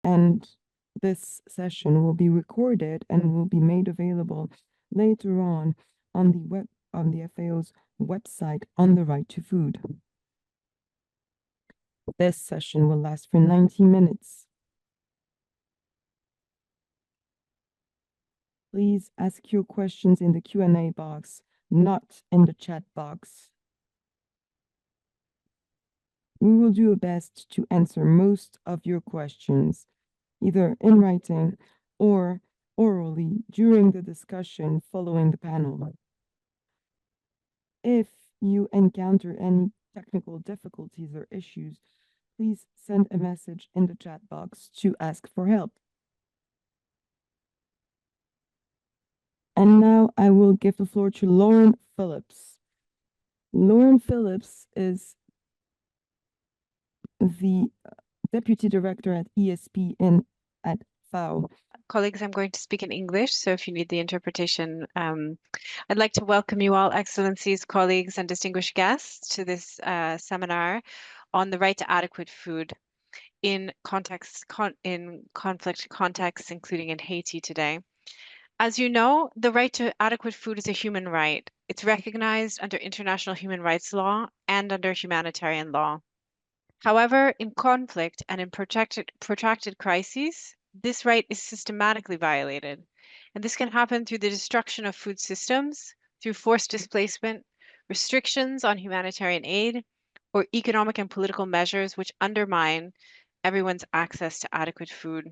And this session will be recorded and will be made available later on the FAO's website on the right to food. This session will last for 90 minutes. Please ask your questions in the Q&A box, not in the chat box. We will do our best to answer most of your questions, either in writing or orally during the discussion following the panel. If you encounter any technical difficulties or issues, please send a message in the chat box to ask for help. And now I will give the floor to Lauren Phillips. Lauren Phillips is the Deputy Director at ESP at FAO. Colleagues, I'm going to speak in English, so if you need the interpretation, I'd like to welcome you all, Excellencies, colleagues, and distinguished guests to this seminar on the right to adequate food in conflict contexts, including in Haiti today. As you know, the right to adequate food is a human right. It's recognized under international human rights law and under humanitarian law. However, in conflict and in protracted crises, this right is systematically violated. And this can happen through the destruction of food systems, through forced displacement, restrictions on humanitarian aid, or economic and political measures which undermine everyone's access to adequate food.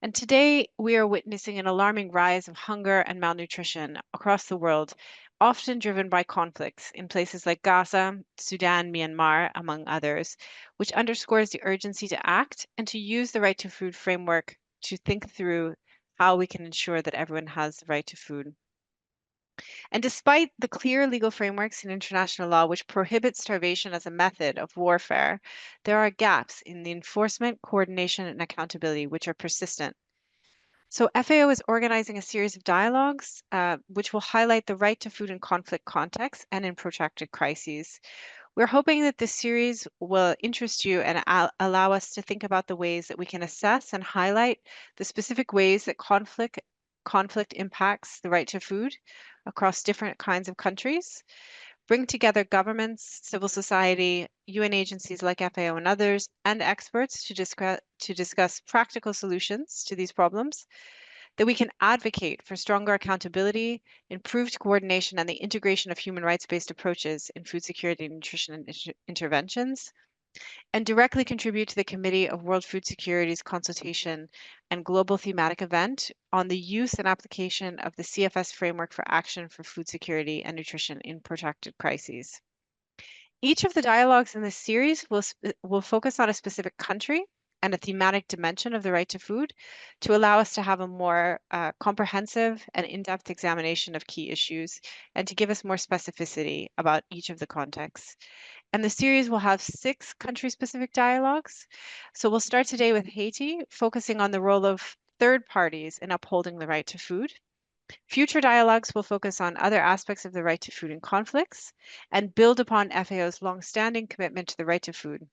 And today, we are witnessing an alarming rise of hunger and malnutrition across the world, often driven by conflicts in places like Gaza, Sudan, Myanmar, among others, which underscores the urgency to act and to use the right to food framework to think through how we can ensure that everyone has the right to food. And despite the clear legal frameworks in international law which prohibit starvation as a method of warfare, there are gaps in the enforcement, coordination, and accountability which are persistent. So FAO is organizing a series of dialogues which will highlight the right to food in conflict contexts and in protracted crises. We're hoping that this series will interest you and allow us to think about the ways that we can assess and highlight the specific ways that conflict impacts the right to food across different kinds of countries, bring together governments, civil society, UN agencies like FAO and others, and experts to discuss practical solutions to these problems, that we can advocate for stronger accountability, improved coordination, and the integration of human rights-based approaches in food security and nutrition interventions, and directly contribute to the Committee of World Food Security's consultation and global thematic event on the use and application of the CFS framework for action for food security and nutrition in protracted crises. Each of the dialogues in this series will focus on a specific country and a thematic dimension of the right to food to allow us to have a more comprehensive and in-depth examination of key issues and to give us more specificity about each of the contexts. And the series will have 6 country-specific dialogues. So we'll start today with Haiti, focusing on the role of third parties in upholding the right to food. Future dialogues will focus on other aspects of the right to food in conflicts and build upon FAO's longstanding commitment to the right to food.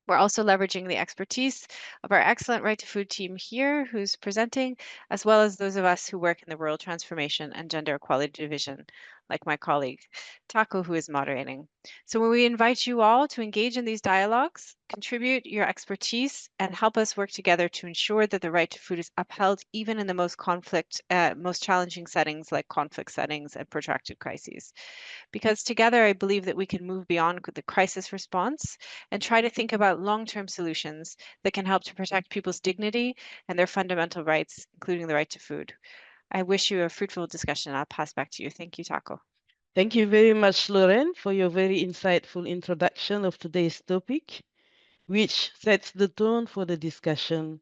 We're also leveraging the expertise of our excellent Right to Food team here who's presenting, as well as those of us who work in the Rural Transformation and Gender Equality Division, like my colleague Taco, who is moderating. So we invite you all to engage in these dialogues, contribute your expertise, and help us work together to ensure that the right to food is upheld even in the most challenging settings like conflict settings and protracted crises. Because together, I believe that we can move beyond the crisis response and try to think about long-term solutions that can help to protect people's dignity and their fundamental rights, including the right to food. I wish you a fruitful discussion. I'll pass back to you. Thank you, Taco. Thank you very much, Lauren, for your very insightful introduction of today's topic, which sets the tone for the discussion.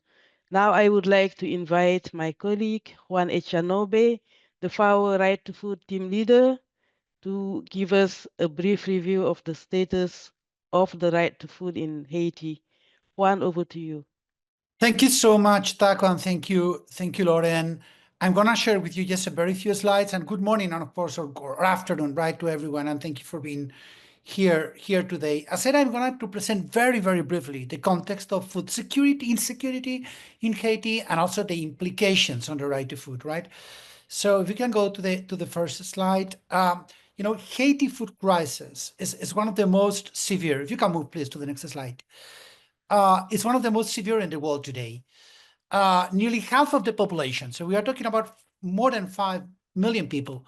Now I would like to invite my colleague, Juan Echanobe, the FAO Right to Food team leader, to give us a brief review of the status of the right to food in Haiti. Juan, over to you. Thank you so much, Taco, and thank you, Lauren. I'm going to share with you just a very few slides, and good morning, and of course, or afternoon, right, to everyone, and thank you for being here today. I said I'm going to present very, very briefly the context of food security, insecurity in Haiti, and also the implications on the right to food, right? So if you can go to the first slide, Haiti food crisis is one of the most severe. If you can move, please, to the next slide. It's one of the most severe in the world today. Nearly half of the population, so we are talking about more than 5 million people,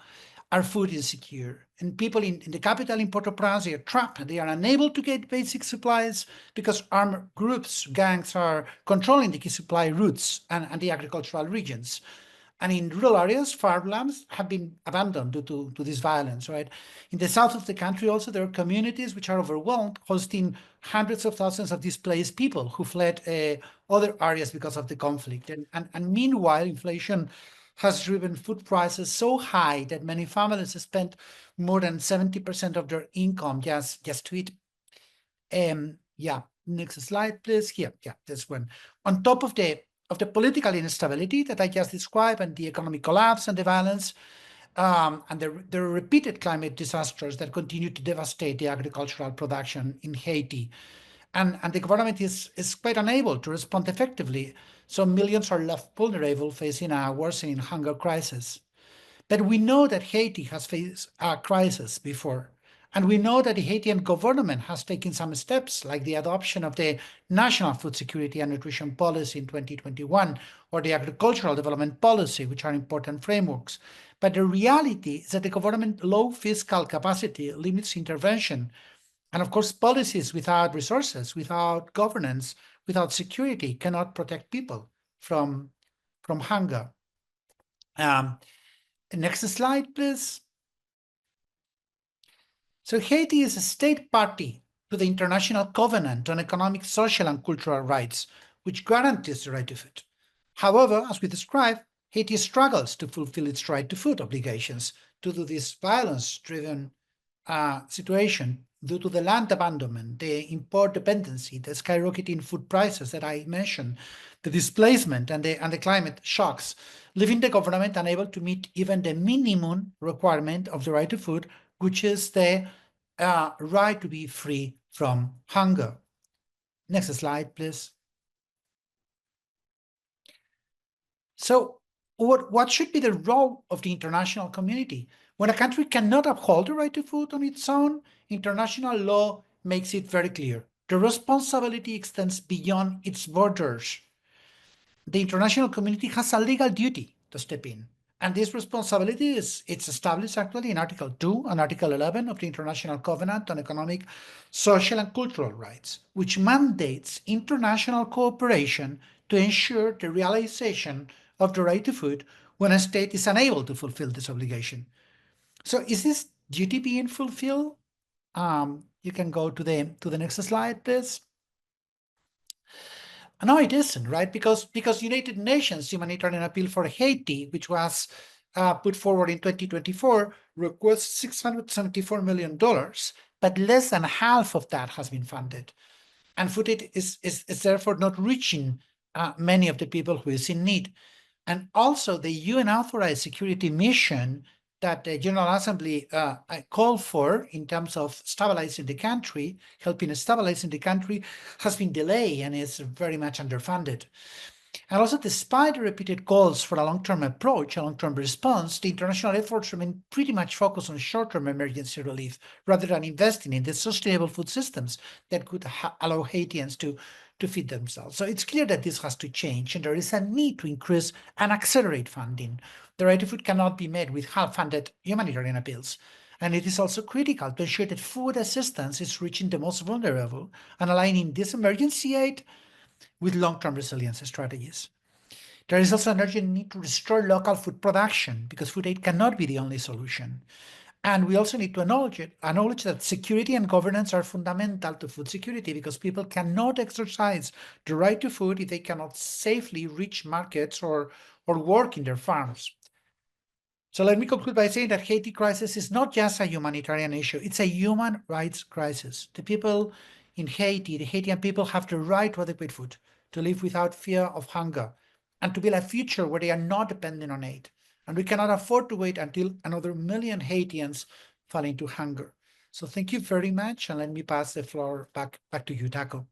are food insecure. And people in the capital, in Port-au-Prince, they are trapped. They are unable to get basic supplies because armed groups, gangs, are controlling the key supply routes and the agricultural regions. And in rural areas, farmlands have been abandoned due to this violence, right? In the south of the country, also, there are communities which are overwhelmed, hosting hundreds of thousands of displaced people who fled other areas because of the conflict. And meanwhile, inflation has driven food prices so high that many families spend more than 70% of their income just to eat. Yeah, next slide, please. Here, yeah, this one. On top of the political instability that I just described, and the economic collapse and the violence, and the repeated climate disasters that continue to devastate the agricultural production in Haiti. And the government is quite unable to respond effectively, so millions are left vulnerable, facing a worsening hunger crisis. But we know that Haiti has faced a crisis before. And we know that the Haitian government has taken some steps, like the adoption of the National Food Security and Nutrition Policy in 2021, or the Agricultural Development Policy, which are important frameworks. But the reality is that the government's low fiscal capacity limits intervention. And of course, policies without resources, without governance, without security cannot protect people from hunger. Next slide, please. So Haiti is a state party to the International Covenant on Economic, Social, and Cultural Rights, which guarantees the right to food. However, as we described, Haiti struggles to fulfill its right to food obligations due to this violence-driven situation, due to the land abandonment, the import dependency, the skyrocketing food prices that I mentioned, the displacement, and the climate shocks, leaving the government unable to meet even the minimum requirement of the right to food, which is the right to be free from hunger. Next slide, please. So what should be the role of the international community? When a country cannot uphold the right to food on its own, international law makes it very clear. The responsibility extends beyond its borders. The international community has a legal duty to step in. And this responsibility it's established actually in Article 2 and Article 11 of the International Covenant on Economic, Social, and Cultural Rights, which mandates international cooperation to ensure the realization of the right to food when a state is unable to fulfill this obligation. So is this duty being fulfilled? You can go to the next slide, please. No, it isn't, right? Because United Nations Humanitarian Appeal for Haiti, which was put forward in 2024, requests $674 million, but less than half of that has been funded. And food aid is therefore not reaching many of the people who is in need. And also the UN authorized security mission that the General Assembly called for in terms of stabilizing the country, helping stabilizing the country, has been delayed and is very much underfunded. And also, despite the repeated calls for a long-term approach, a long-term response, the international efforts remain pretty much focused on short-term emergency relief rather than investing in the sustainable food systems that could allow Haitians to feed themselves. So it's clear that this has to change, and there is a need to increase and accelerate funding. The right to food cannot be met with half-funded humanitarian appeals. And it is also critical to ensure that food assistance is reaching the most vulnerable and aligning this emergency aid with long-term resilience strategies. There is also an urgent need to restore local food production because food aid cannot be the only solution. And we also need to acknowledge that security and governance are fundamental to food security because people cannot exercise the right to food if they cannot safely reach markets or work in their farms. So let me conclude by saying that Haiti crisis is not just a humanitarian issue, it's a human rights crisis. The people in Haiti, the Haitian people, have the right to adequate food, to live without fear of hunger, and to build a future where they are not dependent on aid. And we cannot afford to wait until another million Haitians fall into hunger. So thank you very much, and let me pass the floor back to you, Taco.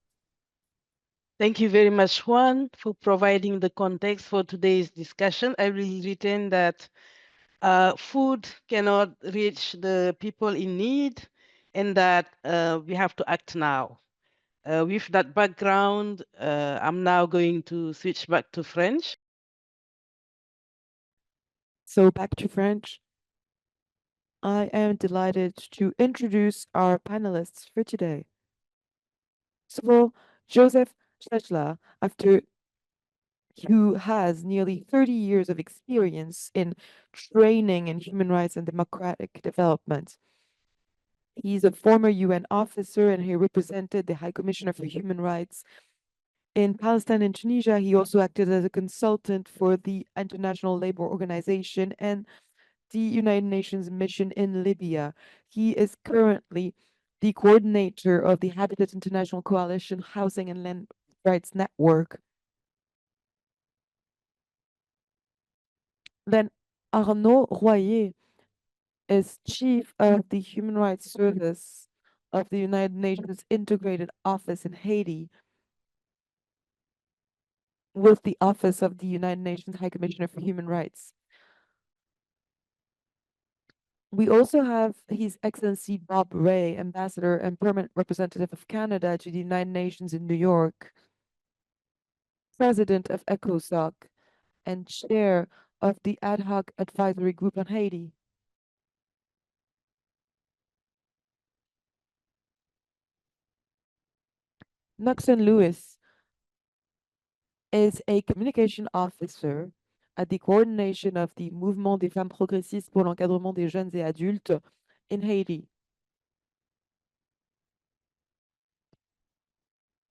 Thank you very much, Juan, for providing the context for today's discussion. I will retain that food cannot reach the people in need and that we have to act now. With that background, I'm now going to switch back to French. So back to French. I am delighted to introduce our panelists for today. First of all, Joseph Schechler, who has nearly 30 years of experience in training in human rights and democratic development. He's a former UN officer and he represented the High Commissioner for Human Rights in Palestine and Tunisia. He also acted as a consultant for the International Labor Organization and the United Nations mission in Libya. He is currently the coordinator of the Habitat International Coalition Housing and Land Rights Network. Then Arnaud Royer is chief of the Human Rights Service of the United Nations Integrated Office in Haiti with the Office of the United Nations High Commissioner for Human Rights. We also have His Excellency Bob Ray, Ambassador and Permanent Representative of Canada to the United Nations in New York, President of ECOSOC, and Chair of the Ad Hoc Advisory Group on Haiti. Nuxon Lewis is a communication officer at the coordination of the Mouvement des Femmes Progressistes pour l'Encadrement des Jeunes et Adultes in Haiti.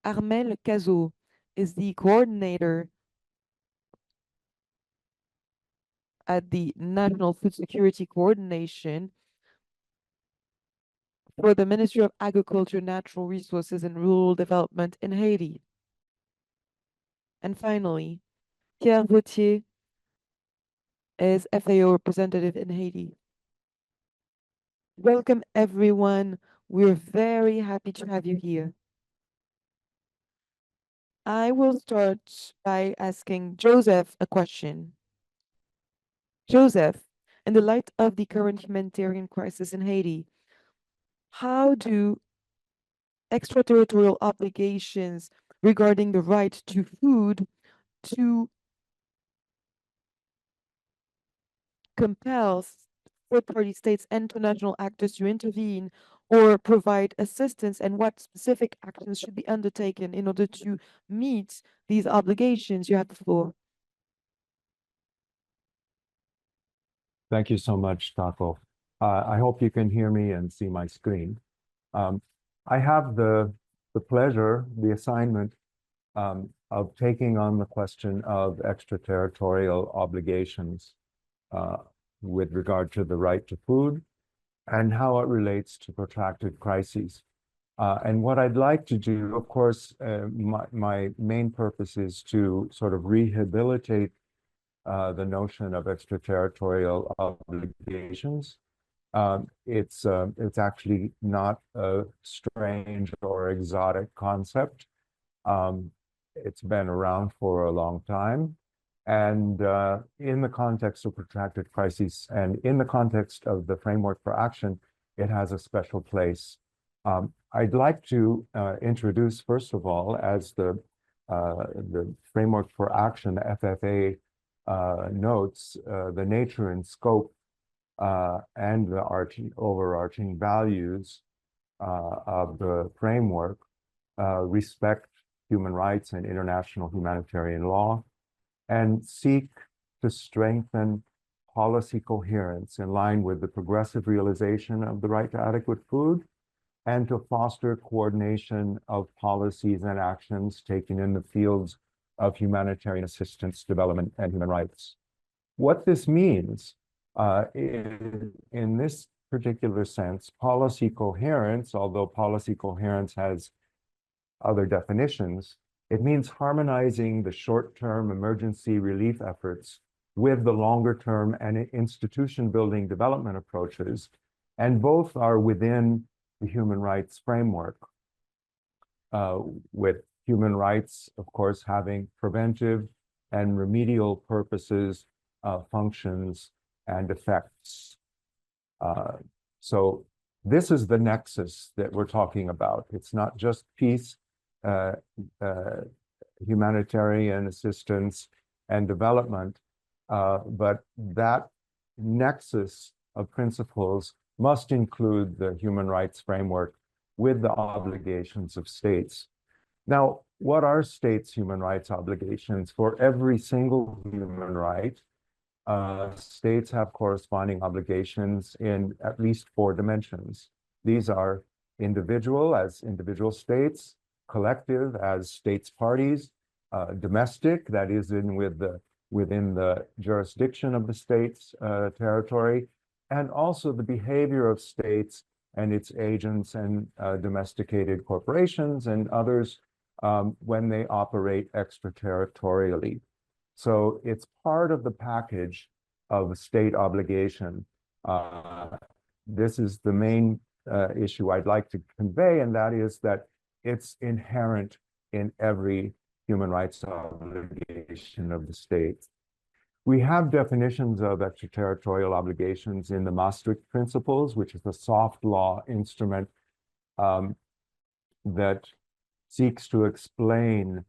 Armel Cazot is the coordinator at the National Food Security Coordination for the Ministry of Agriculture, Natural Resources, and Rural Development in Haiti. And finally, Pierre Vautier is FAO representative in Haiti. Welcome, everyone. We're very happy to have you here. I will start by asking Joseph a question. Joseph, in the light of the current humanitarian crisis in Haiti, how do extraterritorial obligations regarding the right to food to compel third-party states and international actors to intervene or provide assistance, and what specific actions should be undertaken in order to meet these obligations? You have the floor. Thank you so much, Taco. I hope you can hear me and see my screen. I have the pleasure, the assignment of taking on the question of extraterritorial obligations with regard to the right to food and how it relates to protracted crises. And what I'd like to do, of course, my main purpose is to sort of rehabilitate the notion of extraterritorial obligations. It's actually not a strange or exotic concept. It's been around for a long time. And in the context of protracted crises and in the context of the framework for action, it has a special place. I'd like to introduce, first of all, as the framework for action, the FFA notes, the nature and scope and the overarching values of the framework, respect human rights and international humanitarian law, and seek to strengthen policy coherence in line with the progressive realization of the right to adequate food, and to foster coordination of policies and actions taken in the fields of humanitarian assistance, development, and human rights. What this means in this particular sense, policy coherence, although policy coherence has other definitions, it means harmonizing the short-term emergency relief efforts with the longer-term and institution-building development approaches, and both are within the human rights framework, with human rights, of course, having preventive and remedial purposes, functions, and effects. So this is the nexus that we're talking about. It's not just peace, uh, uh, humanitarian assistance, and development, but that nexus of principles must include the human rights framework with the obligations of states. Now, what are states' human rights obligations? For every single human right, states have corresponding obligations in at least 4 dimensions. These are individual as individual states, collective as states parties, domestic, that is within the jurisdiction of the state's territory, and also the behavior of states and its agents and domesticated corporations and others when they operate extraterritorially. So it's part of the package of state obligation. This is the main issue I'd like to convey, and that is that it's inherent in every human rights obligation of the state. We have definitions of extraterritorial obligations in the Maastricht Principles, which is a soft law instrument that seeks to explain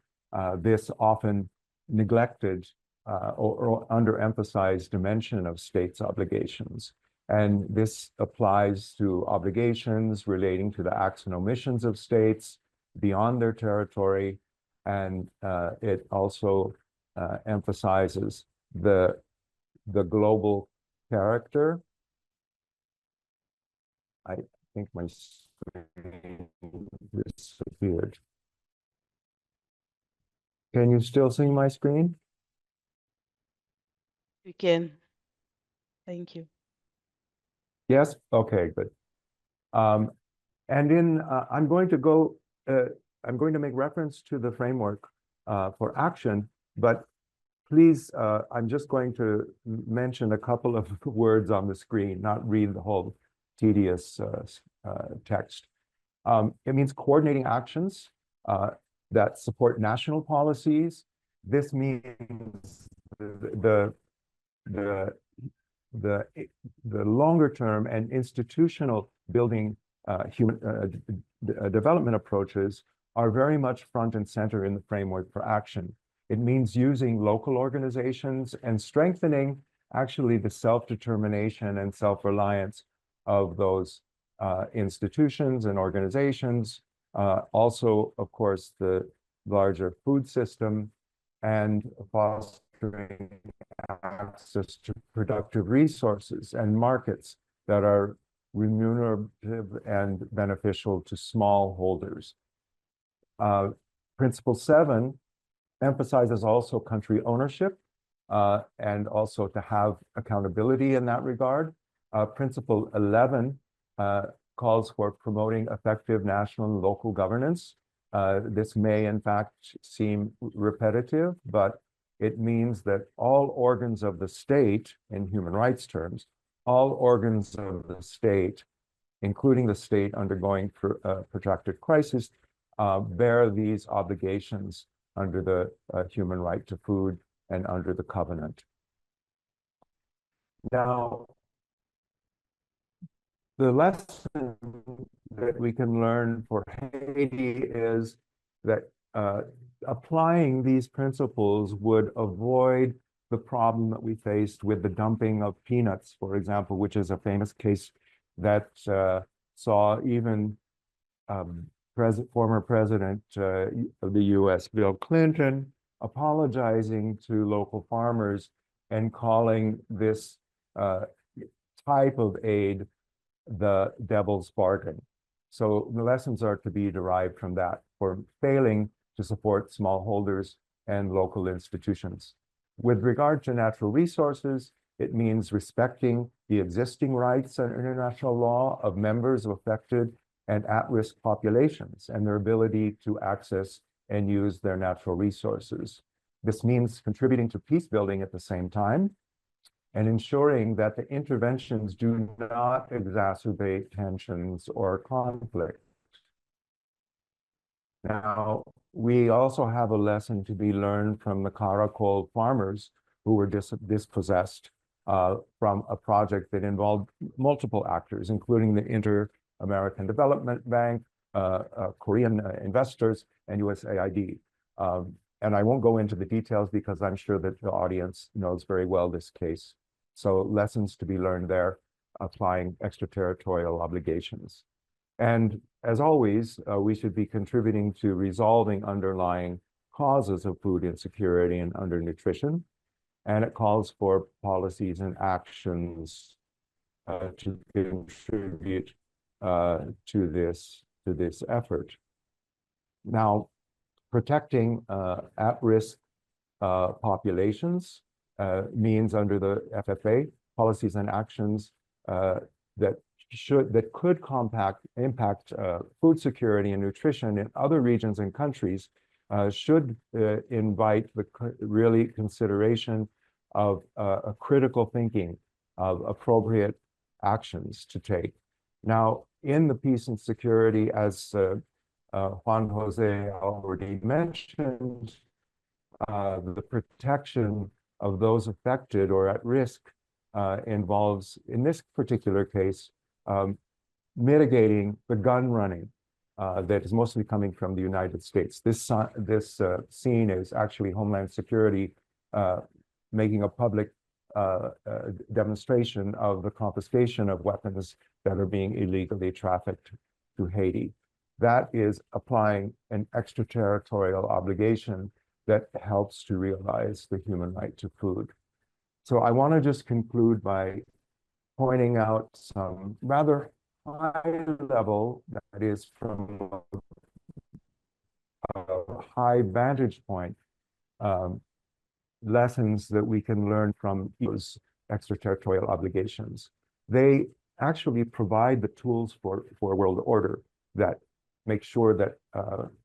this often neglected or underemphasized dimension of states' obligations. And this applies to obligations relating to the acts and omissions of states beyond their territory. And it also emphasizes the global character. I think my screen disappeared. Can you still see my screen? You can. Thank you. Yes? Okay, good. And in, I'm going to make reference to the framework for action, but please, I'm just going to mention a couple of words on the screen, not read the whole tedious text. It means coordinating actions that support national policies. This means the longer term and institutional building human development approaches are very much front and center in the framework for action. It means using local organizations and strengthening actually the self-determination and self-reliance of those institutions and organizations. Also, of course, the larger food system, and fostering access to productive resources and markets that are remunerative and beneficial to smallholders. Principle 7 emphasizes also country ownership and also to have accountability in that regard. Principle 11 calls for promoting effective national and local governance. This may in fact seem repetitive, but it means that all organs of the state, in human rights terms, all organs of the state, including the state undergoing protracted crisis, bear these obligations under the human right to food and under the covenant. Now, the lesson that we can learn for Haiti is that applying these principles would avoid the problem that we faced with the dumping of peanuts, for example, which is a famous case that saw even former president of the US, Bill Clinton, apologizing to local farmers and calling this type of aid the devil's bargain. So the lessons are to be derived from that for failing to support smallholders and local institutions. With regard to natural resources, it means respecting the existing rights and international law of members of affected and at-risk populations and their ability to access and use their natural resources. This means contributing to peace building at the same time and ensuring that the interventions do not exacerbate tensions or conflict. Now, we also have a lesson to be learned from the Caracol farmers who were dispossessed from a project that involved multiple actors, including the Inter-American Development Bank, Korean investors, and USAID. And I won't go into the details because I'm sure that the audience knows very well this case. So lessons to be learned there, applying extraterritorial obligations. And as always, we should be contributing to resolving underlying causes of food insecurity and undernutrition. And it calls for policies and actions to contribute to this effort. Now, protecting at-risk populations means under the FFA, policies and actions that could impact food security and nutrition in other regions and countries should invite the really consideration of a critical thinking of appropriate actions to take. Now, in the peace and security, as Juan Jose already mentioned, the protection of those affected or at risk involves, in this particular case, mitigating the gun running that is mostly coming from the United States. This scene is actually Homeland Security making a public demonstration of the confiscation of weapons that are being illegally trafficked to Haiti. That is applying an extraterritorial obligation that helps to realize the human right to food. So I want to just conclude by pointing out some rather high level, that is from a high vantage point, lessons that we can learn from those extraterritorial obligations. They actually provide the tools for a world order that make sure that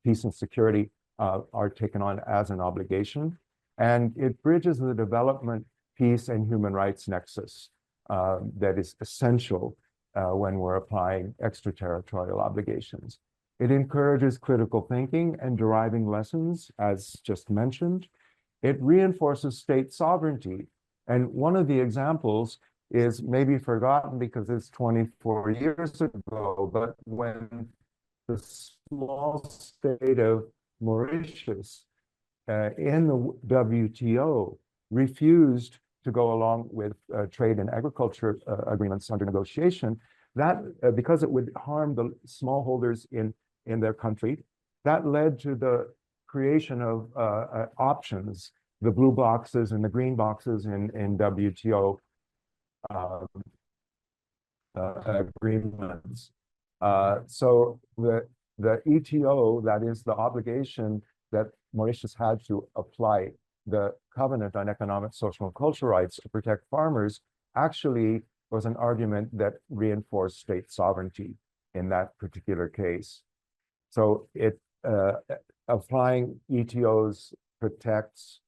peace and security are taken on as an obligation. And it bridges the development, peace, and human rights nexus that is essential when we're applying extraterritorial obligations. It encourages critical thinking and deriving lessons, as just mentioned. It reinforces state sovereignty. And one of the examples is maybe forgotten because it's 24 years ago, but when the small state of Mauritius in the WTO refused to go along with trade and agriculture agreements under negotiation, that because it would harm the smallholders in their country, that led to the creation of options, the blue boxes and the green boxes in WTO agreements. So the ETO, that is the obligation that Mauritius had to apply the Covenant on Economic, Social, and Cultural Rights to protect farmers, actually was an argument that reinforced state sovereignty in that particular case. So it applying ETOs protects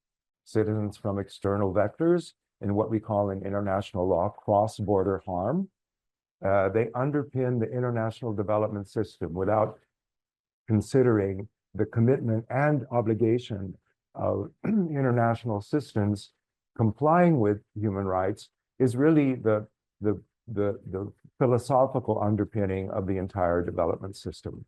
citizens from external vectors in what we call in international law cross-border harm. They underpin the international development system without considering the commitment and obligation of international systems complying with human rights is really the philosophical underpinning of the entire development system.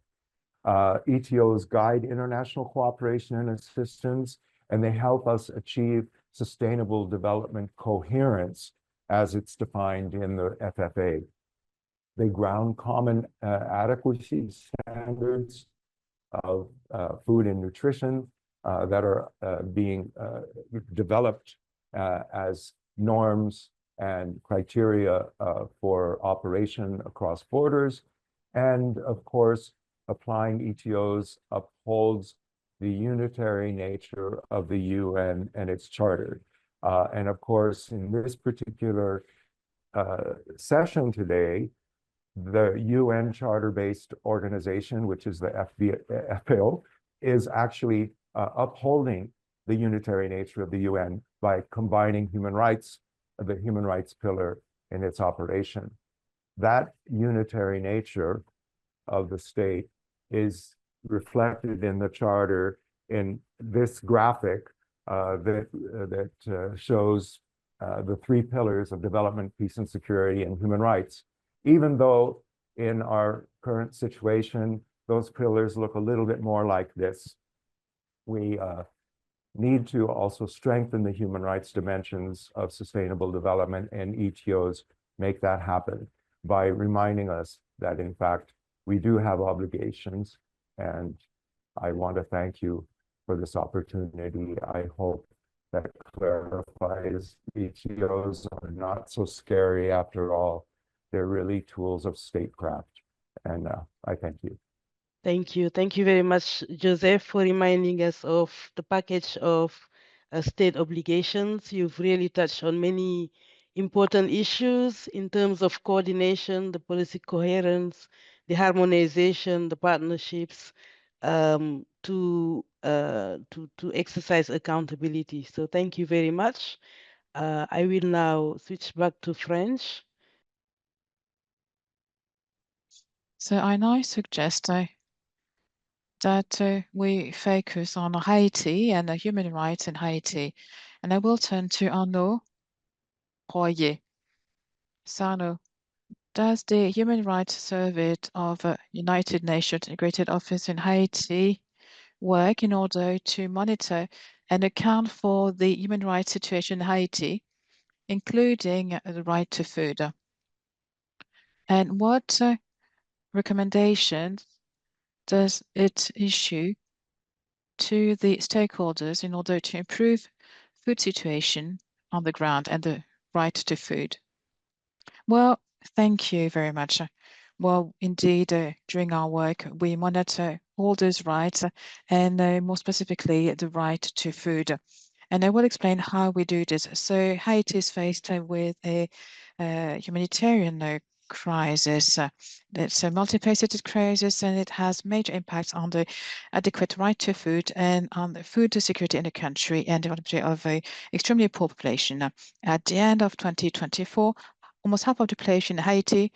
ETOs guide international cooperation and assistance, and they help us achieve sustainable development coherence as it's defined in the FFA. They ground common adequacy standards of food and nutrition that are being developed as norms and criteria for operation across borders. And of course, applying ETOs upholds the unitary nature of the UN and its charter. And of course, in this particular session today, the UN charter-based organization, which is the FAO, is actually upholding the unitary nature of the UN by combining human rights the human rights pillar in its operation. That unitary nature of the state is reflected in the charter in this graphic that shows the three pillars of development, peace and security, and human rights. Even though in our current situation, those pillars look a little bit more like this. We need to also strengthen the human rights dimensions of sustainable development, and ETOs make that happen by reminding us that, in fact, we do have obligations. And I want to thank you for this opportunity. I hope that clarifies ETOs are not so scary after all. They're really tools of statecraft. And I thank you. Thank you. Thank you very much, Joseph, for reminding us of the package of state obligations. You've really touched on many important issues in terms of coordination, the policy coherence, the harmonization, the partnerships to exercise accountability. So thank you very much. I will now switch back to French. So I now suggest that we focus on Haiti and human rights in Haiti. And I will turn to Arnaud Royer. So Arnaud, does the Human Rights Service of United Nations Integrated Office in Haiti work in order to monitor and account for the human rights situation in Haiti, including the right to food? And what recommendations does it issue to the stakeholders in order to improve food situation on the ground and the right to food? Well, thank you very much. Well, indeed, during our work, we monitor all those rights and more specifically, the right to food. And I will explain how we do this. So Haiti is faced with a humanitarian crisis. It's a multifaceted crisis, and it has major impacts on the adequate right to food and on the food security in the country and development of a extremely poor population. At the end of 2024, almost half of the population in Haiti,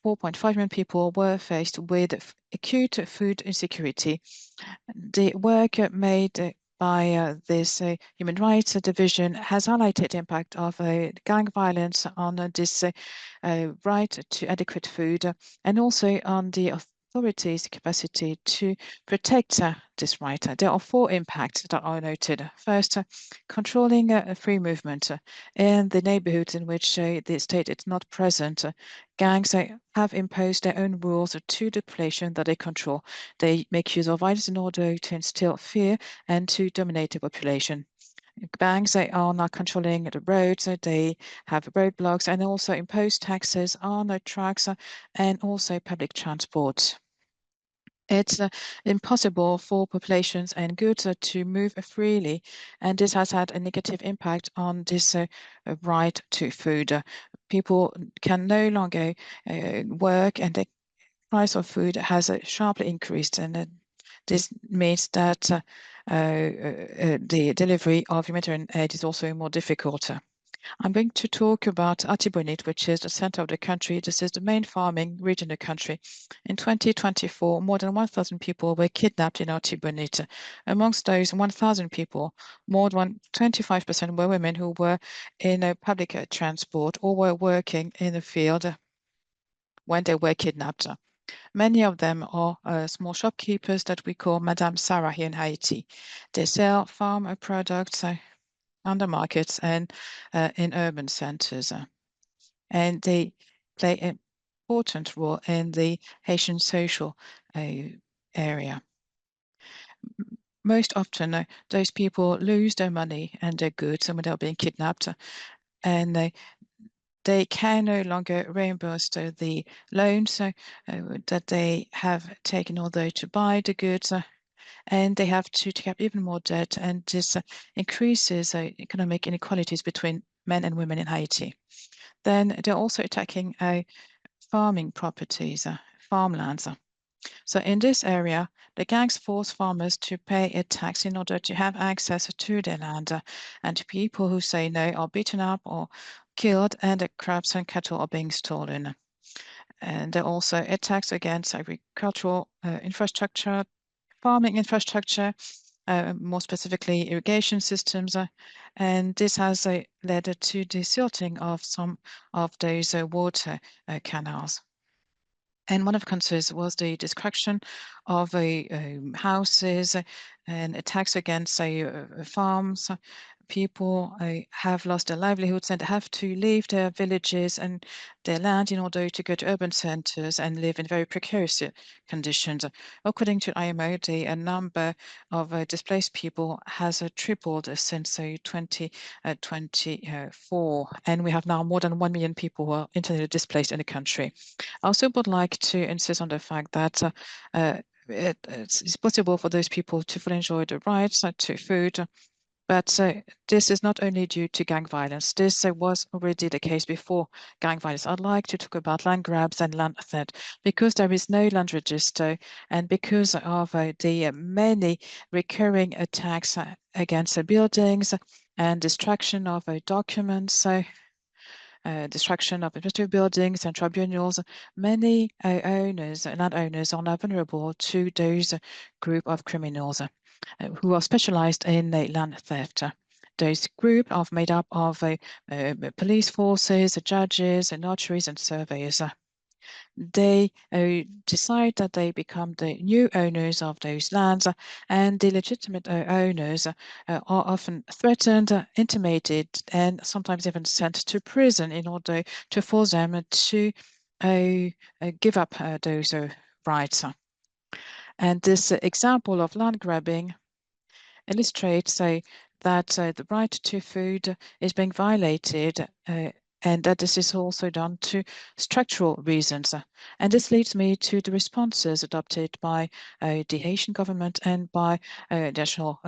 4.5 million people, were faced with acute food insecurity. The work made by this Human Rights Division has highlighted the impact of gang violence on this right to adequate food and also on the authorities' capacity to protect this right. There are four impacts that are noted. First, controlling free movement in the neighborhoods in which the state is not present. Gangs have imposed their own rules to the population that they control. They make use of violence in order to instill fear and to dominate the population. Banks are now controlling the roads, they have roadblocks and also impose taxes on the trucks and also public transport. It's impossible for populations and goods to move freely, and this has had a negative impact on this right to food. People can no longer work, and the price of food has sharply increased, and this means that the delivery of humanitarian aid is also more difficult. I'm going to talk about Artibonite, which is the center of the country. This is the main farming region in the country. In 2024, more than 1,000 people were kidnapped in Artibonite. Amongst those 1,000 people, more than 25% were women who were in public transport or were working in the field when they were kidnapped. Many of them are small shopkeepers that we call Madame Sarah here in Haiti. They sell farm products on the markets and in urban centers. And they play an important role in the Haitian social area. Most often, those people lose their money and their goods when they're being kidnapped, and they can no longer reimburse the loans that they have taken in order to buy the goods, and they have to take up even more debt, and this increases economic inequalities between men and women in Haiti. Then they're also attacking farming properties, farmlands. So in this area, the gangs force farmers to pay a tax in order to have access to their land, and people who say no are beaten up or killed, and crops and cattle are being stolen. And there are also attacks against agricultural infrastructure, farming infrastructure, more specifically irrigation systems, and this has led to the silting of some of those water canals. And one of the concerns was the destruction of houses and attacks against farms. People have lost their livelihoods and have to leave their villages and their land in order to go to urban centers and live in very precarious conditions. According to IMO, the number of displaced people has tripled since 2024, and we have now more than 1 million people who are internally displaced in the country. I also would like to insist on the fact that it's possible for those people to fully enjoy the rights to food, but this is not only due to gang violence. This was already the case before gang violence. I'd like to talk about land grabs and land theft because there is no land register and because of the many recurring attacks against buildings and destruction of documents. Destruction of administrative buildings and tribunals, many landowners are now vulnerable to those group of criminals who are specialized in land theft. Those groups are made up of police forces, judges, notaries, and surveyors. They decide that they become the new owners of those lands, and the legitimate owners are often threatened, intimidated, and sometimes even sent to prison in order to force them to give up those rights. And this example of land grabbing illustrates that the right to food is being violated and that this is also done to structural reasons. And this leads me to the responses adopted by the Haitian government and by the national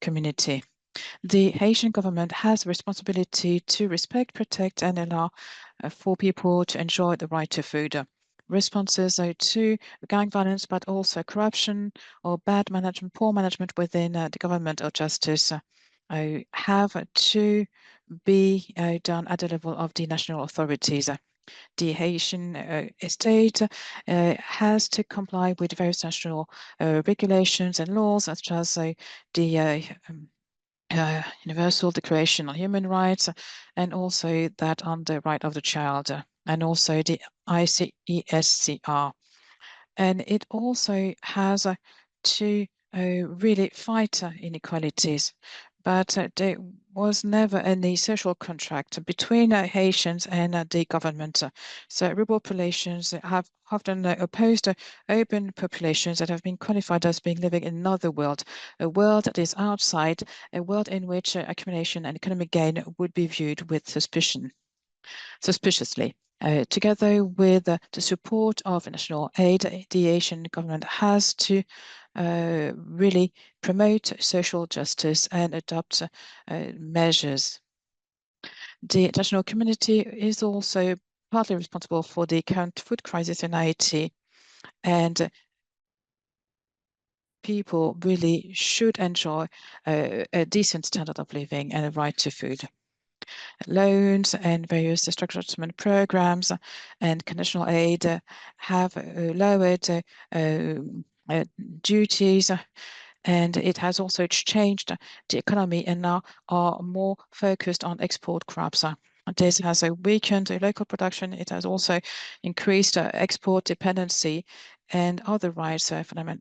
community. The Haitian government has a responsibility to respect, protect, and allow for people to enjoy the right to food. Responses to gang violence, but also corruption or bad management, poor management within the government or justice have to be done at the level of the national authorities. The Haitian state has to comply with various national regulations and laws, such as the Universal Declaration on Human Rights, and also that on the right of the child, and also the ICESCR. And it also has to really fight inequalities. But there was never any social contract between Haitians and the government. So rural populations have often opposed urban populations that have been qualified as being living in another world, a world that is outside, a world in which accumulation and economic gain would be viewed with suspiciously. Together with the support of national aid, the Haitian government has to really promote social justice and adopt measures. The international community is also partly responsible for the current food crisis in Haiti, and people really should enjoy a decent standard of living and a right to food. Loans and various structural adjustment programs and conditional aid have lowered duties, and it has also changed the economy and now are more focused on export crops. This has weakened local production. It has also increased export dependency, and other rights have been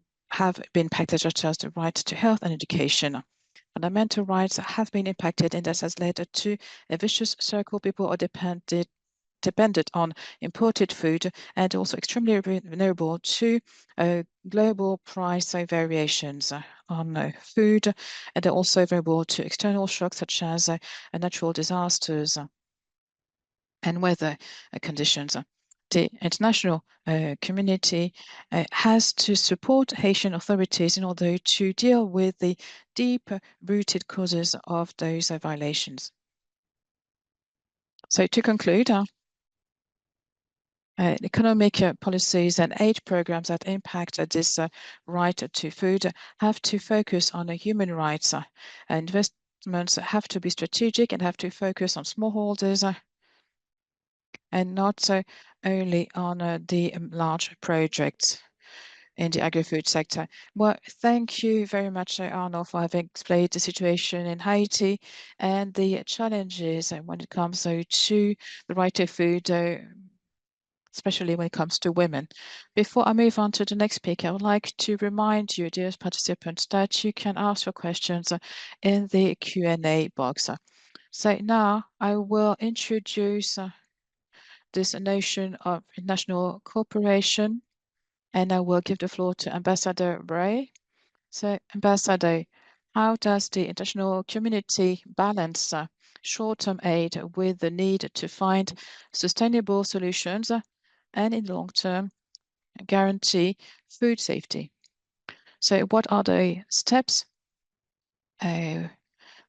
impacted, such as the right to health and education. Fundamental rights have been impacted, and this has led to a vicious circle. People are dependent on imported food and also extremely vulnerable to global price variations on food, and they're also vulnerable to external shocks such as natural disasters and weather conditions. The international community has to support Haitian authorities in order to deal with the deep-rooted causes of those violations. So to conclude, economic policies and aid programs that impact this right to food have to focus on human rights. Investments have to be strategic and have to focus on smallholders and not only on the large projects in the agri-food sector. Well, thank you very much, Arno, for having explained the situation in Haiti and the challenges when it comes to the right to food, especially when it comes to women. Before I move on to the next speaker, I would like to remind you, dear participants, that you can ask your questions in the Q&A box. So now I will introduce this notion of international cooperation, and I will give the floor to Ambassador Bray. So, Ambassador, how does the international community balance short-term aid with the need to find sustainable solutions and in the long term guarantee food safety? So what are the steps that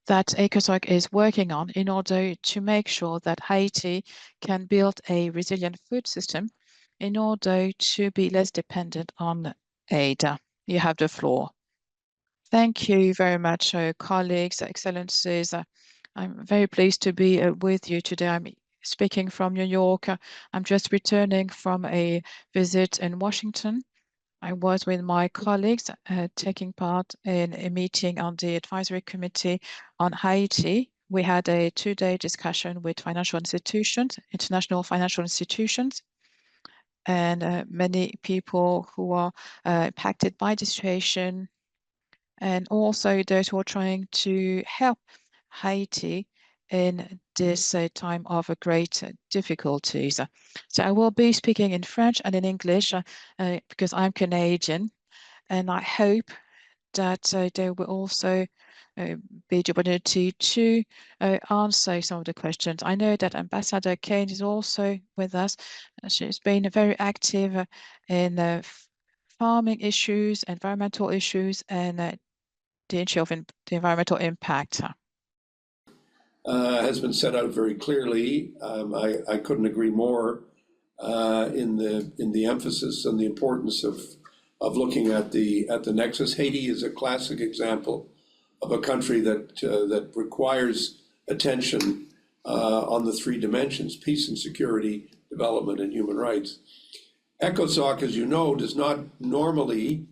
ECOSOC is working on in order to make sure that Haiti can build a resilient food system in order to be less dependent on aid? You have the floor. Thank you very much, colleagues, excellencies. I'm very pleased to be with you today. I'm speaking from New York. I'm just returning from a visit in Washington. I was with my colleagues taking part in a meeting on the advisory committee on Haiti. We had a 2-day discussion with financial institutions, international financial institutions, and many people who are impacted by the situation, and also those who are trying to help Haiti in this time of great difficulties. So I will be speaking in French and in English because I'm Canadian, and I hope that there will also be the opportunity to answer some of the questions. I know that Ambassador Kane is also with us. She's been very active in farming issues, environmental issues, and the issue of the environmental impact. Has been set out very clearly. I couldn't agree more in the emphasis and the importance of looking at the nexus. Haiti is a classic example of a country that requires attention on the 3 dimensions: peace and security, development, and human rights. ECOSOC, as you know, does not normally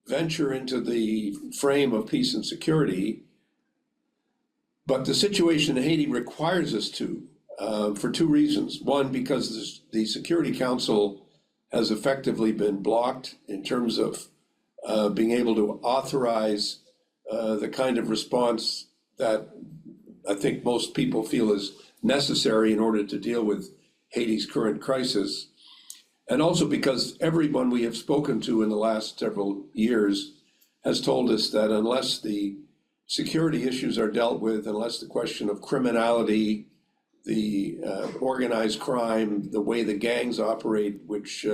venture into the frame of peace and security, but the situation in Haiti requires us to, for 2 reasons. One, because the Security Council has effectively been blocked in terms of being able to authorize the kind of response that I think most people feel is necessary in order to deal with Haiti's current crisis. And also because everyone we have spoken to in the last several years has told us that unless the security issues are dealt with, unless the question of criminality, the organized crime, the way the gangs operate, which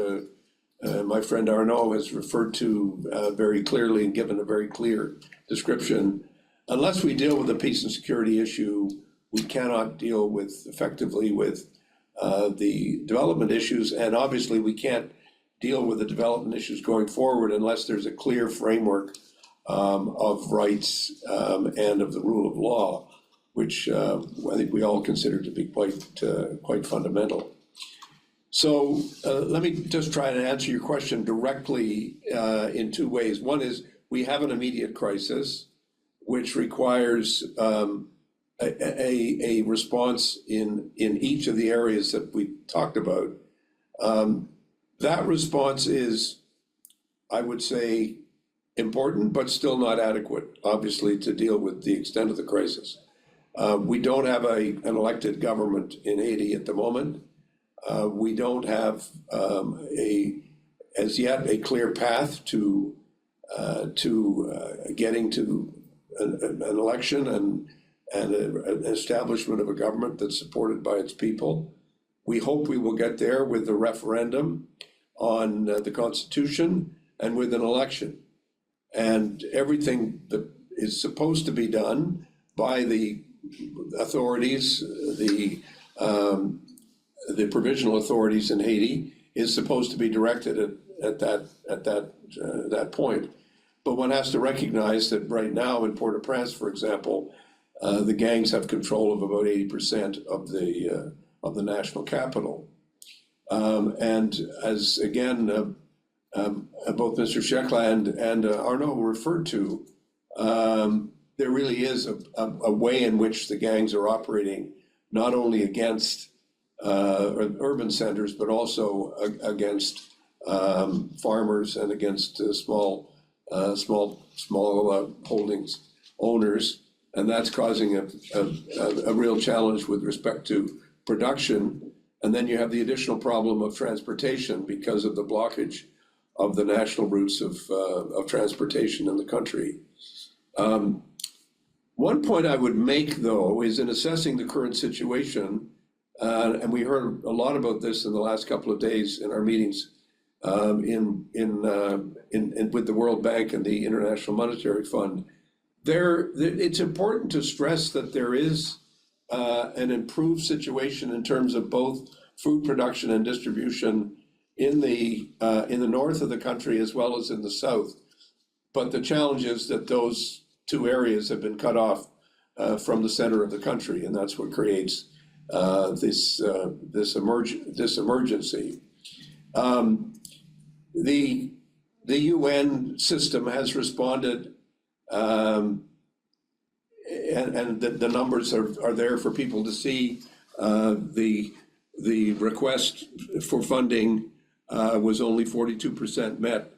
my friend Arnaud has referred to very clearly and given a very clear description, unless we deal with the peace and security issue, we cannot deal with effectively with the development issues. And obviously we can't deal with the development issues going forward unless there's a clear framework of rights and of the rule of law, which I think we all consider to be quite fundamental. So let me just try to answer your question directly in 2 ways. One is we have an immediate crisis, which requires a response in each of the areas that we talked about. That response is, I would say, important, but still not adequate, obviously, to deal with the extent of the crisis. We don't have an elected government in Haiti at the moment. We don't have as yet a clear path to getting to an election and an establishment of a government that's supported by its people. We hope we will get there with the referendum on the Constitution and with an election. And everything that is supposed to be done by the authorities, the provisional authorities in Haiti, is supposed to be directed at that point. But one has to recognize that right now in Port-au-Prince, for example, the gangs have control of about 80% of of the national capital. And as again, both Mr. Shekla and Arnaud referred to, there really is a way in which the gangs are operating, not only against urban centers, but also against farmers and against small holdings owners, and that's causing a real challenge with respect to production. And then you have the additional problem of transportation because of the blockage of the national routes of transportation in the country. One point I would make, though, is in assessing the current situation, and we heard a lot about this in the last couple of days in our meetings with the World Bank and the International Monetary Fund. It's important to stress that there is an improved situation in terms of both food production and distribution in the north of the country as well as in the south. But the challenge is that those two areas have been cut off from the center of the country, and that's what creates this emergency. The UN system has responded, and the numbers are there for people to see. The request for funding was only 42% met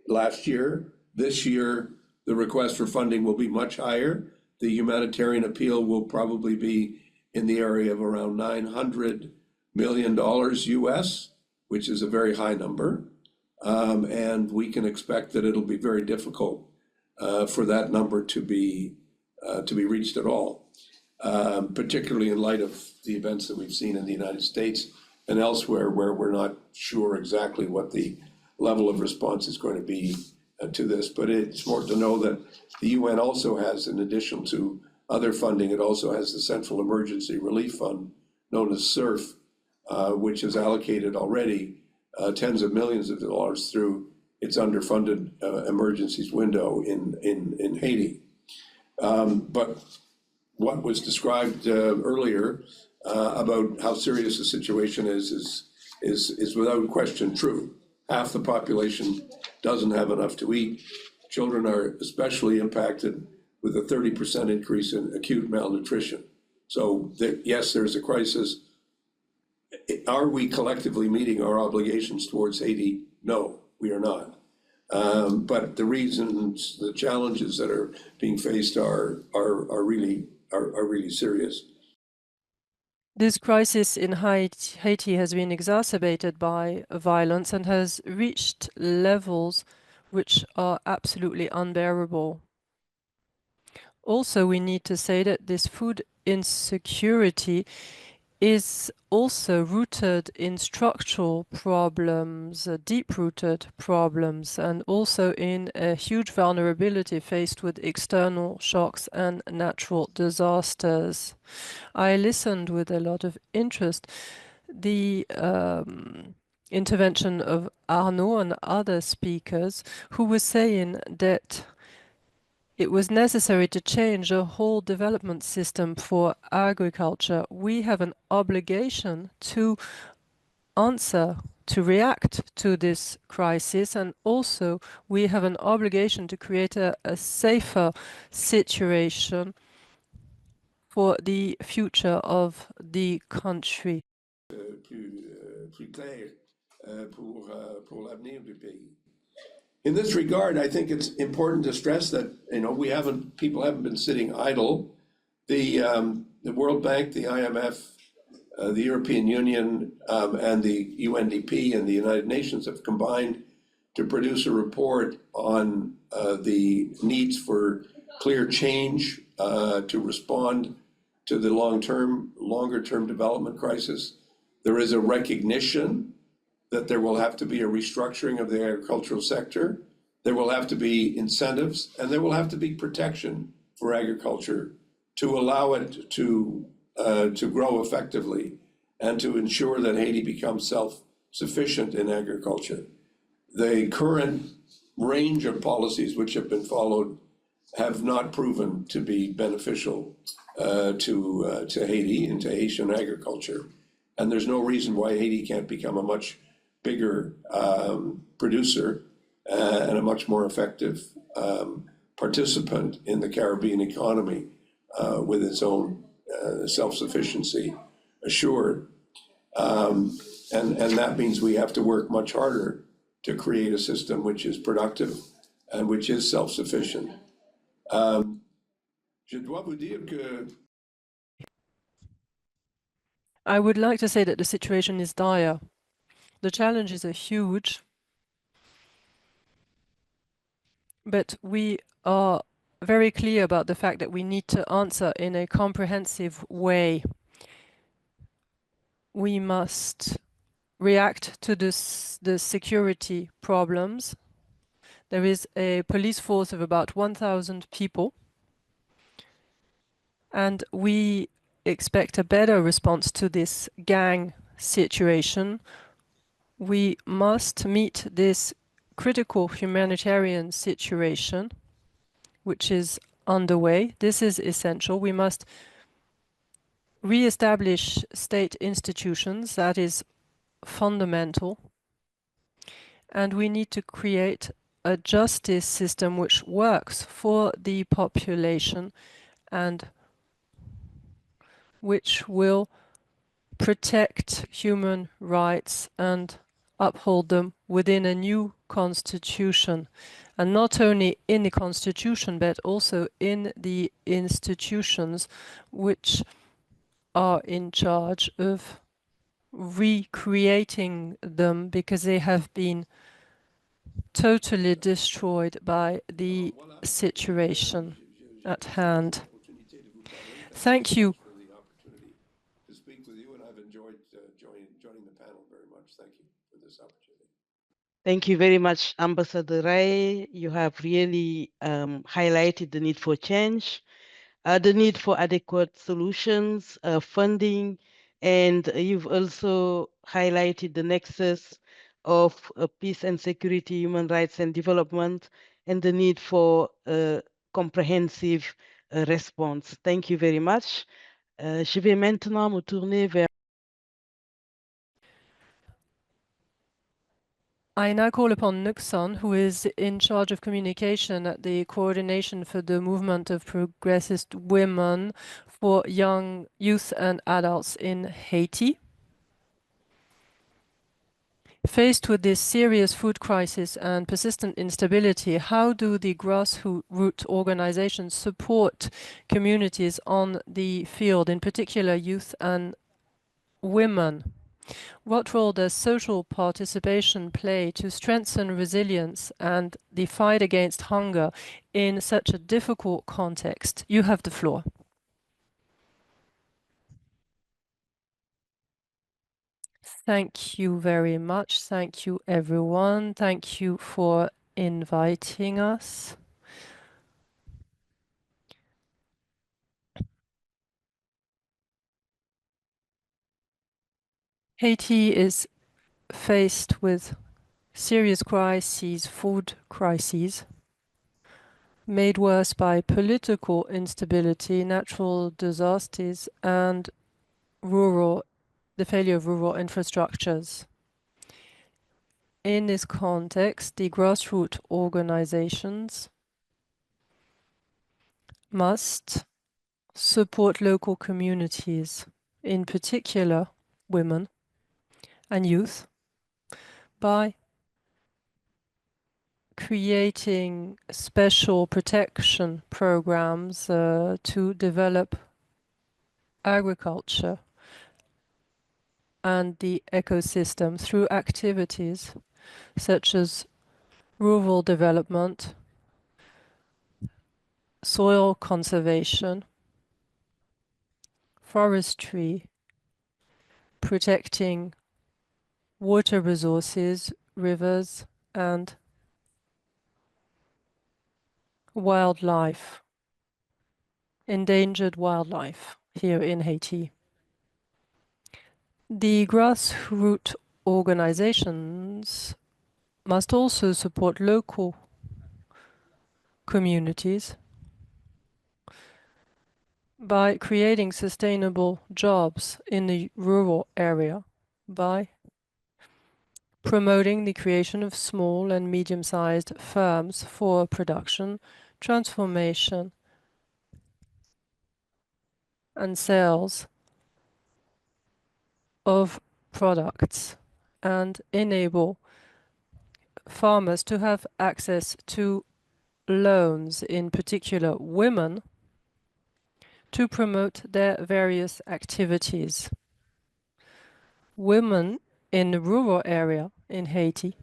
last year. This year, the request for funding will be much higher. The humanitarian appeal will probably be in the area of around $900 million US, which is a very high number. And we can expect that it'll be very difficult for that number to be reached at all, particularly in light of the events that we've seen in the United States and elsewhere, where we're not sure exactly what the level of response is going to be to this. But it's important to know that the UN also has, in addition to other funding, it also has the Central Emergency Relief Fund, known as CERF, which has allocated already tens of millions of dollars through its underfunded emergencies window in Haiti. But what was described earlier about how serious the situation is without question true. Half the population doesn't have enough to eat. Children are especially impacted with a 30% increase in acute malnutrition. So yes, there's a crisis. Are we collectively meeting our obligations towards Haiti? No, we are not. But the reasons, the challenges that are being faced are really serious. This crisis in Haiti has been exacerbated by violence and has reached levels which are absolutely unbearable. Also, we need to say that this food insecurity is also rooted in structural problems, deep-rooted problems, and also in a huge vulnerability faced with external shocks and natural disasters. I listened with a lot of interest the intervention of Arnaud and other speakers who were saying that it was necessary to change a whole development system for agriculture. We have an obligation to answer, to react to this crisis, and also we have an obligation to create a safer situation for the future of the country. Plus clair pour l'avenir du pays. In this regard, I think it's important to stress that people haven't been sitting idle. The World Bank, the IMF, the European Union, and the UNDP and the United Nations have combined to produce a report on the needs for clear change to respond to the longer-term development crisis. There is a recognition that there will have to be a restructuring of the agricultural sector. There will have to be incentives, and there will have to be protection for agriculture to allow it to grow effectively and to ensure that Haiti becomes self-sufficient in agriculture. The current range of policies which have been followed have not proven to be beneficial to Haiti and to Haitian agriculture. And there's no reason why Haiti can't become a much bigger producer and a much more effective participant in the Caribbean economy with its own self-sufficiency assured. And that means we have to work much harder to create a system which is productive and which is self-sufficient. Je dois vous dire que I would like to say that the situation is dire. The challenges are huge, but we are very clear about the fact that we need to answer in a comprehensive way. We must react to the security problems. There is a police force of about 1,000 people, and we expect a better response to this gang situation. We must meet this critical humanitarian situation, which is underway. This is essential. We must re-establish state institutions. That is fundamental. And we need to create a justice system which works for the population and which will protect human rights and uphold them within a new constitution. And not only in the constitution, but also in the institutions which are in charge of recreating them, because they have been totally destroyed by the situation at hand. Thank you. for the opportunity to speak with you, and I've enjoyed joining the panel very much. Thank you for this opportunity. Thank you very much, Ambassador Rai. You have really highlighted the need for change, the need for adequate solutions, funding, and you've also highlighted the nexus of peace and security, human rights and development, and the need for a comprehensive response. Thank you very much. Je vais maintenant me tourner vers I now call upon Nuxon, who is in charge of communication at the Coordination for the Movement of Progressist Women for Young Youth and Adults in Haiti. Faced with this serious food crisis and persistent instability, how do the grassroots organizations support communities on the field, in particular youth and women? What role does social participation play to strengthen resilience and the fight against hunger in such a difficult context? You have the floor. Thank you very much. Thank you, everyone. Thank you for inviting us. Haiti is faced with serious crises, food crises, made worse by political instability, natural disasters, and the failure of rural infrastructures. In this context, the grassroots organizations must support local communities, in particular women and youth, by creating special protection programs to develop agriculture and the ecosystem through activities such as rural development, soil conservation, forestry, protecting water resources, rivers, and wildlife, endangered wildlife here in Haiti. The grassroots organizations must also support local communities by creating sustainable jobs in the rural area, by promoting the creation of small and medium-sized firms for production, transformation, and sales of products, and enable farmers to have access to loans, in particular women, to promote their various activities. Women in the rural area in Haiti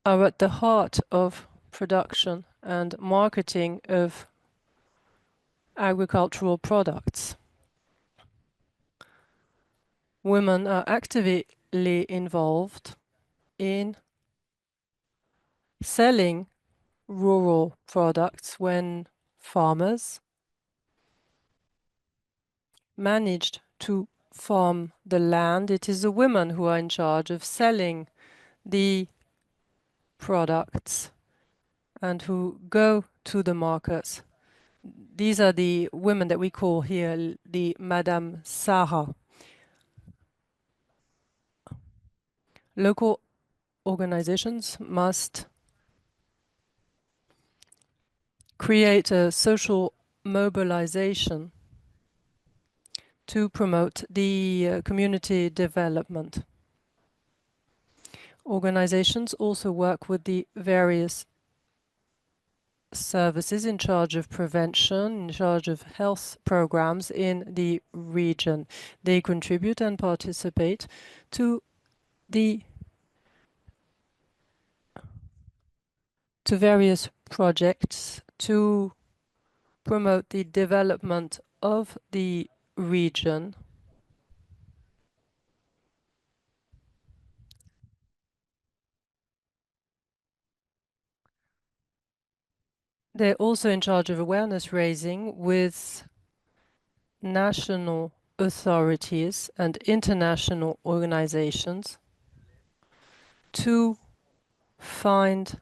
are at the heart of production and marketing of agricultural products. Women are actively involved in selling rural products when farmers managed to farm the land. It is the women who are in charge of selling the products and who go to the markets. These are the women that we call here the Madame Sarah. Local organizations must create a social mobilization to promote the community development. Organizations also work with the various services in charge of prevention, in charge of health programs in the region. They contribute and participate to various projects to promote the development of the region. They're also in charge of awareness raising with national authorities and international organizations to find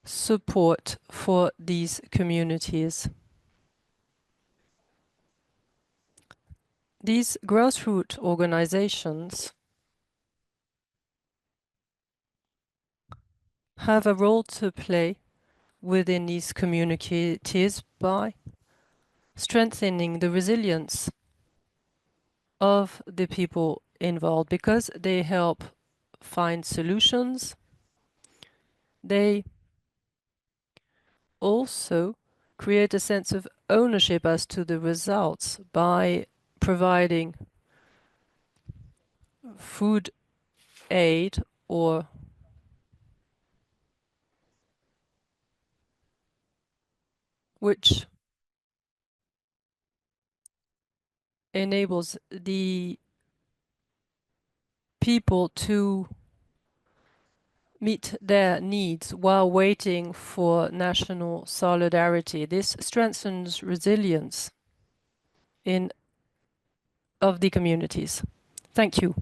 support for these communities. These grassroots organizations have a role to play within these communities by strengthening the resilience of the people involved, because they help find solutions. They also create a sense of ownership as to the results by providing food aid or which enables the people to meet their needs while waiting for national solidarity. This strengthens resilience of the communities. Thank you.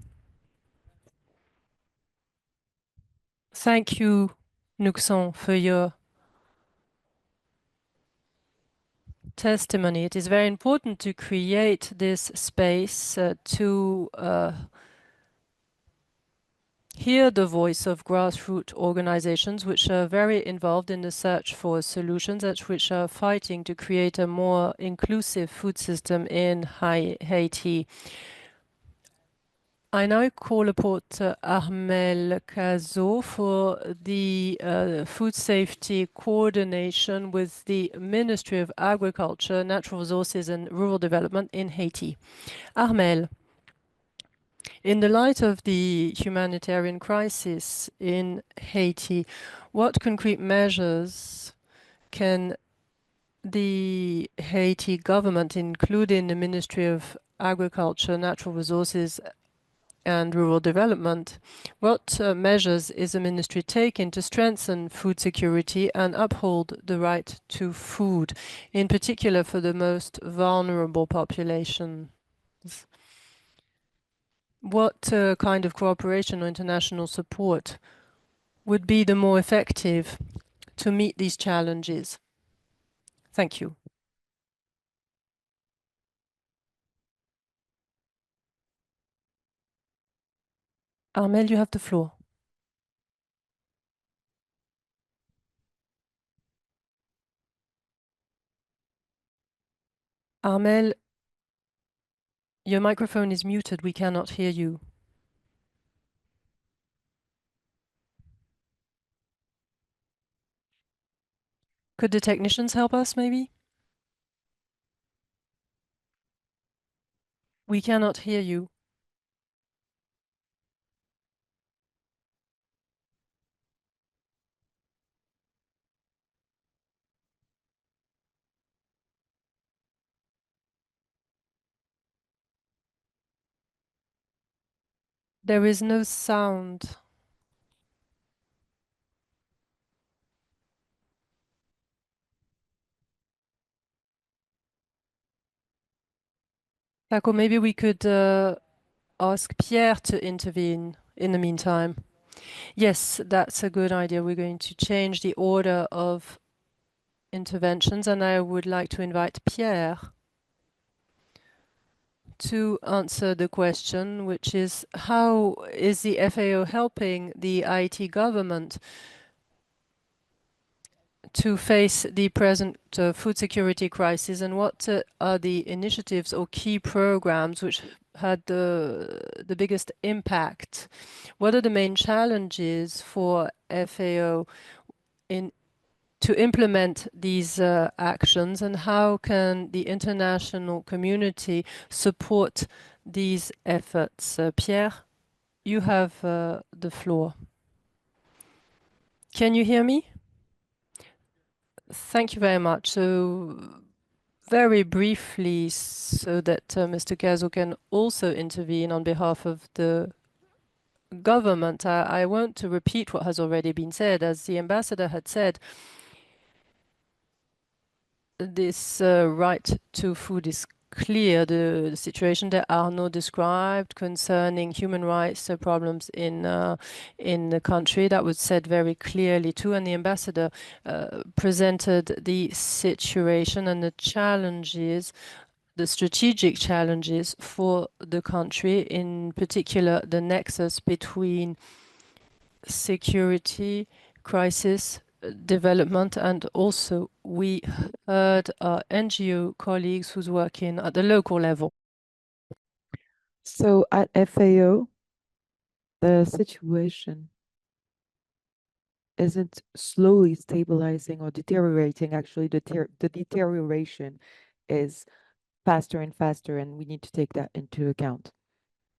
Thank you, Nuxon, for your testimony. It is very important to create this space to hear the voice of grassroots organizations which are very involved in the search for solutions, which are fighting to create a more inclusive food system in Haiti. I now call upon Armel Cazot for the food safety coordination with the Ministry of Agriculture, Natural Resources and Rural Development in Haiti. Armel, in the light of the humanitarian crisis in Haiti, what concrete measures can the Haiti government, including the Ministry of Agriculture, Natural Resources and Rural Development, what measures is the ministry taking to strengthen food security and uphold the right to food, in particular for the most vulnerable populations? What kind of cooperation or international support would be the more effective to meet these challenges? Thank you. Armel, you have the floor. Armel, your microphone is muted. We cannot hear you. Could the technicians help us, maybe? We cannot hear you. There is no sound. Paco, maybe we could ask Pierre to intervene in the meantime. Yes, that's a good idea. We're going to change the order of interventions, and I would like to invite Pierre to answer the question, which is how is the FAO helping the Haiti government to face the present food security crisis, and what are the initiatives or key programs which had the biggest impact? What are the main challenges for FAO to implement these actions, and how can the international community support these efforts? Pierre, you have the floor. Can you hear me? Thank you very much. So very briefly, so that Mr. Gazo can also intervene on behalf of the government. I want to repeat what has already been said. As the ambassador had said, this right to food is clear. The situation that Arnaud described concerning human rights problems in the country, that was said very clearly too, and the ambassador presented the situation and the challenges, the strategic challenges for the country, in particular the nexus between security, crisis, development, and also we heard our NGO colleagues who's working at the local level. So at FAO, the situation isn't slowly stabilizing or deteriorating. Actually, the deterioration is faster and faster, and we need to take that into account.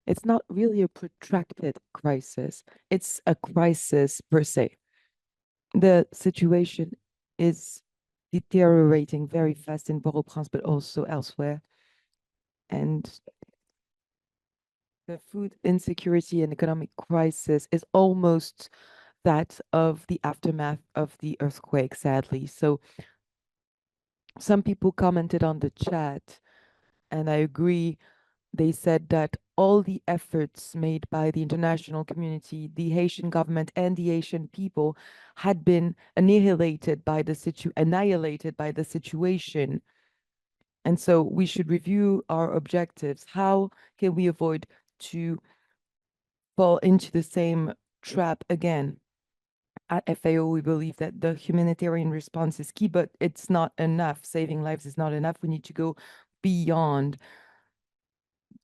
It's not really a protracted crisis. It's a crisis per se. The situation is deteriorating very fast in Port-au-Prince, but also elsewhere. And the food insecurity and economic crisis is almost that of the aftermath of the earthquake, sadly. So some people commented on the chat, and I agree. They said that all the efforts made by the international community, the Haitian government, and the Haitian people had been annihilated by the situation. And so we should review our objectives. How can we avoid to fall into the same trap again? At FAO, we believe that the humanitarian response is key, but it's not enough. Saving lives is not enough. We need to go beyond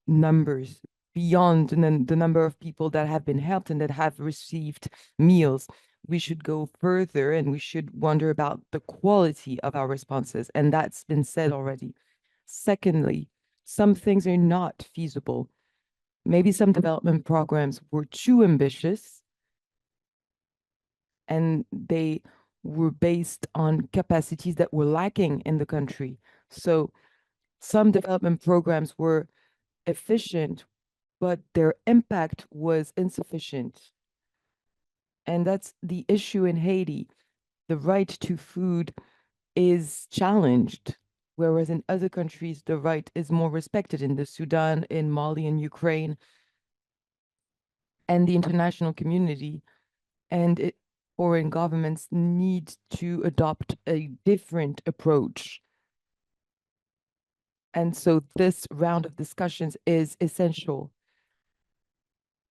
numbers, beyond the number of people that have been helped and that have received meals. We should go further, and we should wonder about the quality of our responses. And that's been said already. Secondly, some things are not feasible. Maybe some development programs were too ambitious, and they were based on capacities that were lacking in the country. So some development programs were efficient, but their impact was insufficient. And that's the issue in Haiti. The right to food is challenged, whereas in other countries, the right is more respected, in the Sudan, in Mali, and Ukraine. And the international community and foreign governments need to adopt a different approach. And so this round of discussions is essential.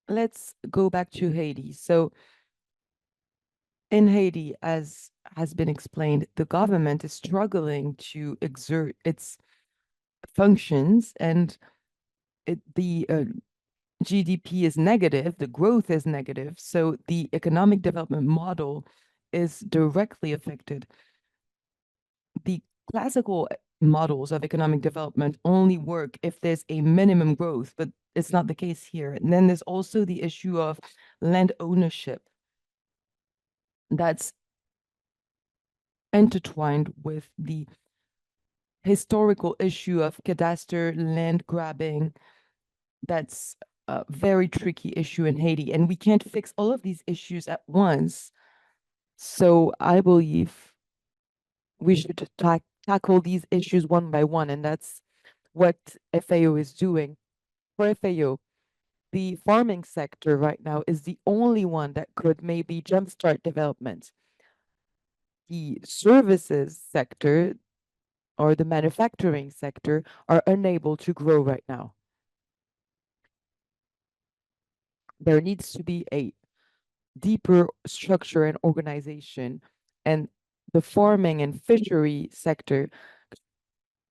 Let's go back to Haiti. So in Haiti, as has been explained, the government is struggling to exert its functions, and the GDP is negative, the growth is negative, so the economic development model is directly affected. The classical models of economic development only work if there's a minimum growth, but it's not the case here. And then there's also the issue of land ownership that's intertwined with the historical issue of cadastre land grabbing. That's a very tricky issue in Haiti, and we can't fix all of these issues at once. So I believe we should tackle these issues one by one, and that's what FAO is doing. For FAO, the farming sector right now is the only one that could maybe jumpstart development. The services sector or the manufacturing sector are unable to grow right now. There needs to be a deeper structure and organization, and the farming and fishery sector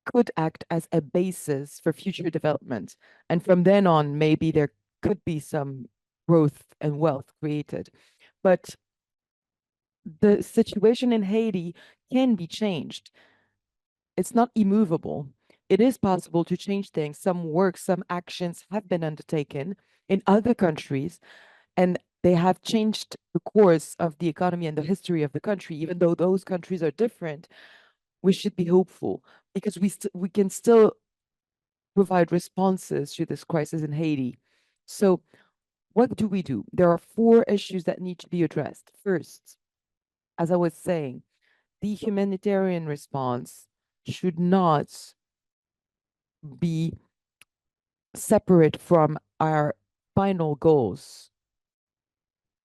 could act as a basis for future development. And from then on, maybe there could be some growth and wealth created. But the situation in Haiti can be changed. It's not immovable. It is possible to change things. Some work, some actions have been undertaken in other countries, and they have changed the course of the economy and the history of the country. Even though those countries are different, we should be hopeful because we can still provide responses to this crisis in Haiti. So what do we do? There are 4 issues that need to be addressed. First, as I was saying, the humanitarian response should not be separate from our final goals.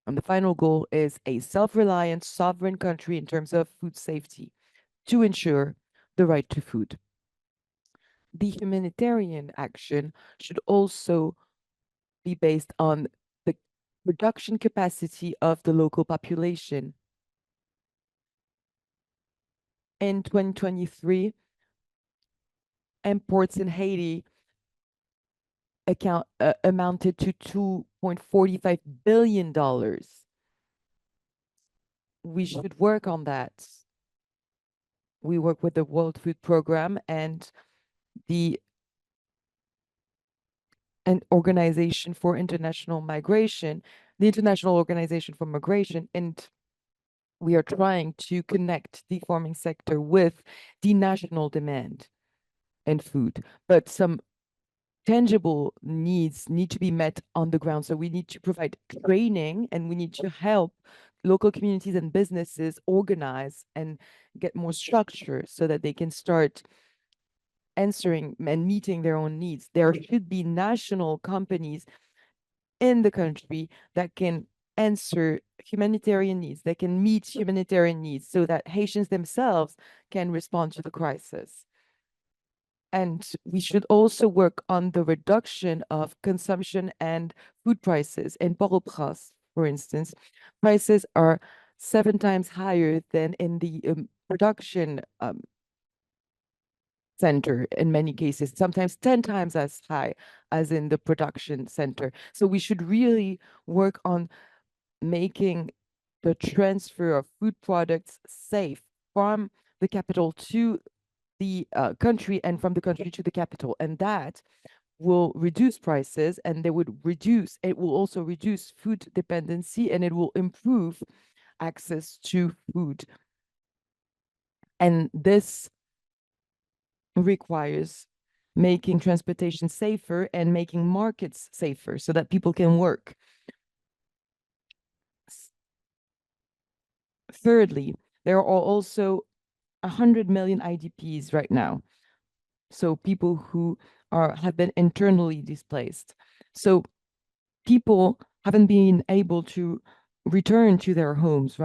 And the final goal is a self-reliant, sovereign country in terms of food safety to ensure the right to food. The humanitarian action should also be based on the production capacity of the local population. In 2023, imports in Haiti amounted to $2.45 billion. We should work on that. We work with the World Food Program and the Organization for International Migration, the International Organization for Migration, and we are trying to connect the farming sector with the national demand in food. But some tangible needs need to be met on the ground. So we need to provide training, and we need to help local communities and businesses organize and get more structure so that they can start answering and meeting their own needs. There should be national companies in the country that can answer humanitarian needs, that can meet humanitarian needs so that Haitians themselves can respond to the crisis. And we should also work on the reduction of consumption and food prices. In Port-au-Prince, for instance, prices are 7 times higher than in the production center in many cases, sometimes 10 times as high as in the production center. So we should really work on making the transfer of food products safe from the capital to the country and from the country to the capital. And that will reduce prices, and it will also reduce food dependency, and it will improve access to food. And this requires making transportation safer and making markets safer so that people can work. Thirdly, there are also 100 million IDPs right now. So people who have been internally displaced. So people haven't been able to return to their homes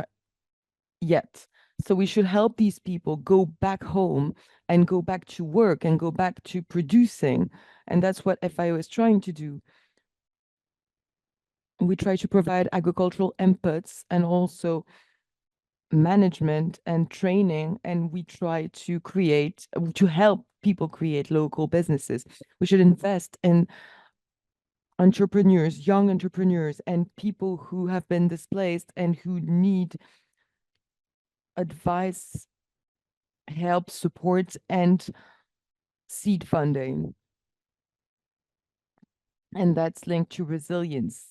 yet. So we should help these people go back home and go back to work and go back to producing. And that's what FIO is trying to do. We try to provide agricultural inputs and also management and training, and we try to create, to help people create local businesses. We should invest in entrepreneurs, young entrepreneurs, and people who have been displaced and who need advice, help, support, and seed funding. And that's linked to resilience.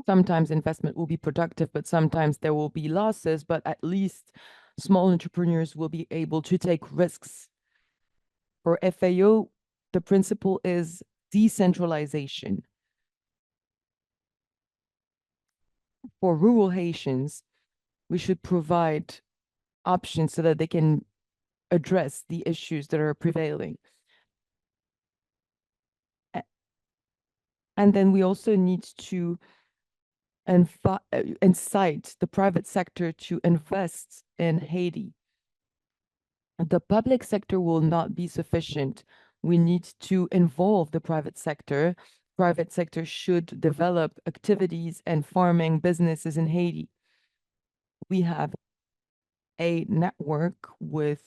Sometimes investment will be productive, but sometimes there will be losses, but at least small entrepreneurs will be able to take risks. For FAO, the principle is decentralization. For rural Haitians, we should provide options so that they can address the issues that are prevailing. And then we also need to incite the private sector to invest in Haiti. The public sector will not be sufficient. We need to involve the private sector. Private sector should develop activities and farming businesses in Haiti. We have a network with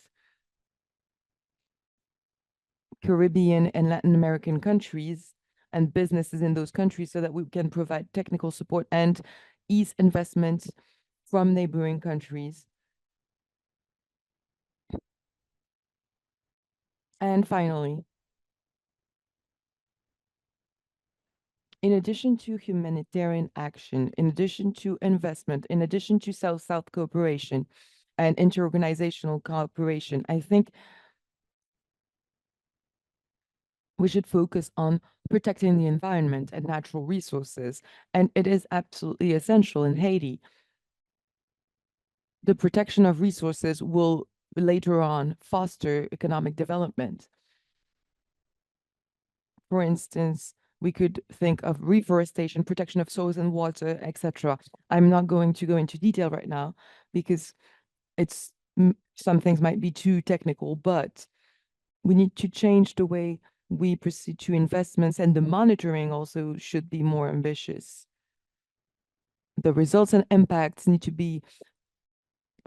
Caribbean and Latin American countries and businesses in those countries so that we can provide technical support and ease investments from neighboring countries. And finally, in addition to humanitarian action, in addition to investment, in addition to South-South cooperation and interorganizational cooperation, I think we should focus on protecting the environment and natural resources. And it is absolutely essential in Haiti. The protection of resources will later on foster economic development. For instance, we could think of reforestation, protection of soils and water, etc. I'm not going to go into detail right now because it's some things might be too technical, but we need to change the way we proceed to investments, and the monitoring also should be more ambitious. The results and impacts need to be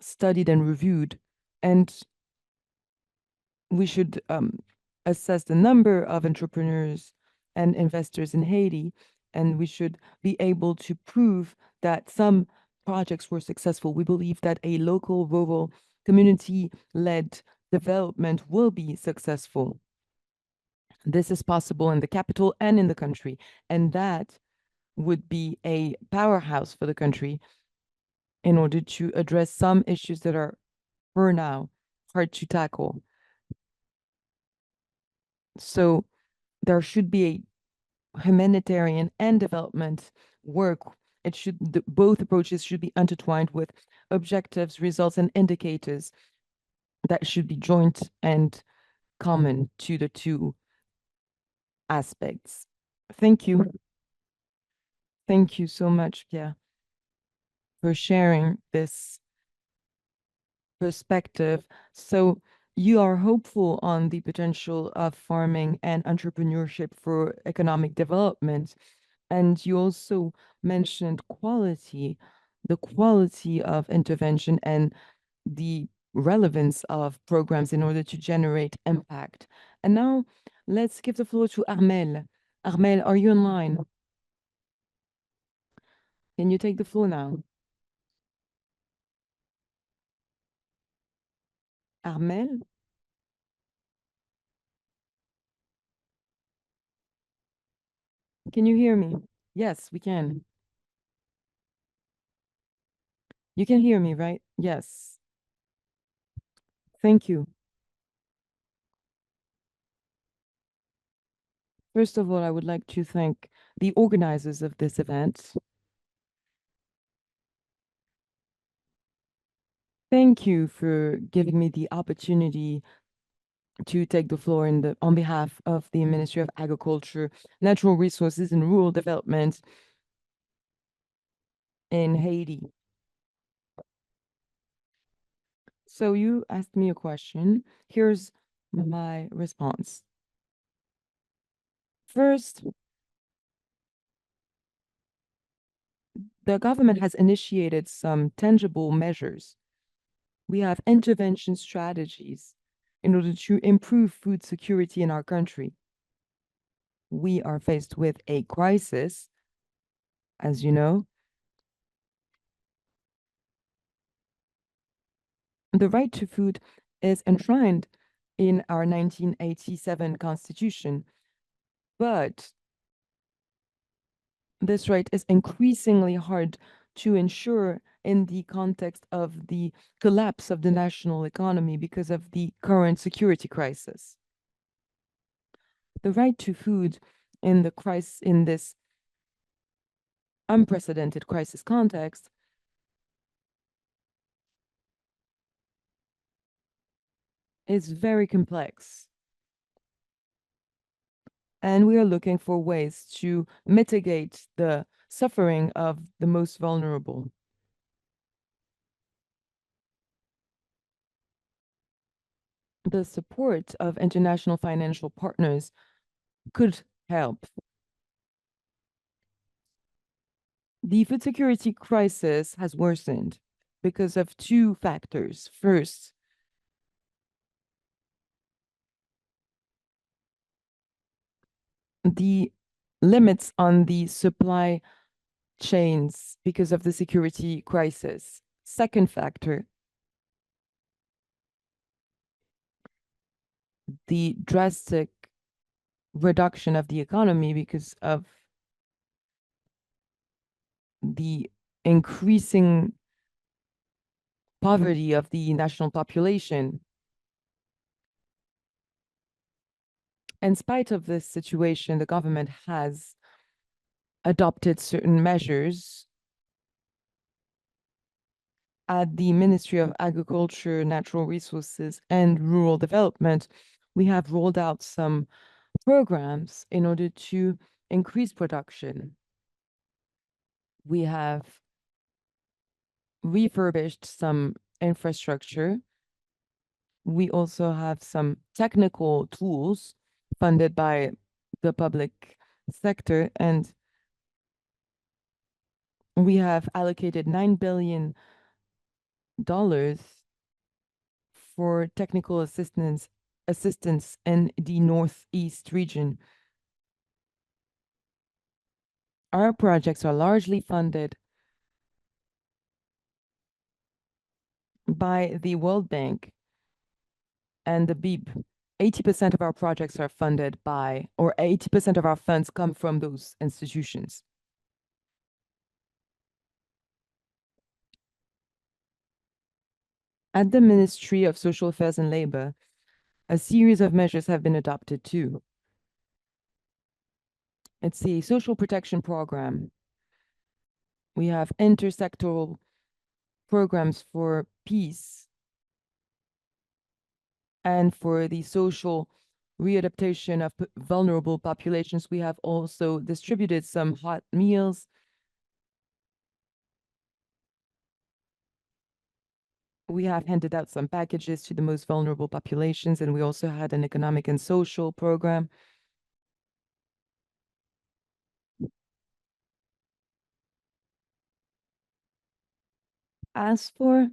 studied and reviewed, and we should assess the number of entrepreneurs and investors in Haiti, and we should be able to prove that some projects were successful. We believe that a local rural community-led development will be successful. This is possible in the capital and in the country, and that would be a powerhouse for the country in order to address some issues that are, for now, hard to tackle. So there should be a humanitarian and development work. Both approaches should be intertwined with objectives, results, and indicators that should be joint and common to the two aspects. Thank you. Thank you so much, Pierre, for sharing this perspective. So you are hopeful on the potential of farming and entrepreneurship for economic development. And you also mentioned quality, the quality of intervention and the relevance of programs in order to generate impact. And now let's give the floor to Armel. Armel, are you online? Can you take the floor now? Armel? Can you hear me? Yes, we can. You can hear me, right? Yes. Thank you. First of all, I would like to thank the organizers of this event. Thank you for giving me the opportunity to take the floor on behalf of the Ministry of Agriculture, Natural Resources and Rural Development in Haiti. So you asked me a question. Here's my response. First, the government has initiated some tangible measures. We have intervention strategies in order to improve food security in our country. We are faced with a crisis, as you know. The right to food is enshrined in our 1987 Constitution, but this right is increasingly hard to ensure in the context of the collapse of the national economy because of the current security crisis. The right to food in this unprecedented crisis context is very complex. And we are looking for ways to mitigate the suffering of the most vulnerable. The support of international financial partners could help. The food security crisis has worsened because of two factors. First, the limits on the supply chains because of the security crisis. Second factor, the drastic reduction of the economy because of the increasing poverty of the national population. In spite of this situation, the government has adopted certain measures. At the Ministry of Agriculture, Natural Resources, and Rural Development, we have rolled out some programs in order to increase production. We have refurbished some infrastructure. We also have some technical tools funded by the public sector, and we have allocated $9 billion for technical assistance in the Northeast region. Our projects are largely funded by the World Bank and the BEEP. 80% of our projects are funded by, or 80% of our funds come from those institutions. At the Ministry of Social Affairs and Labor, a series of measures have been adopted too. It's the social protection program. We have intersectoral programs for peace and for the social readaptation of vulnerable populations. We have also distributed some hot meals. We have handed out some packages to the most vulnerable populations, and we also had an economic and social program. As for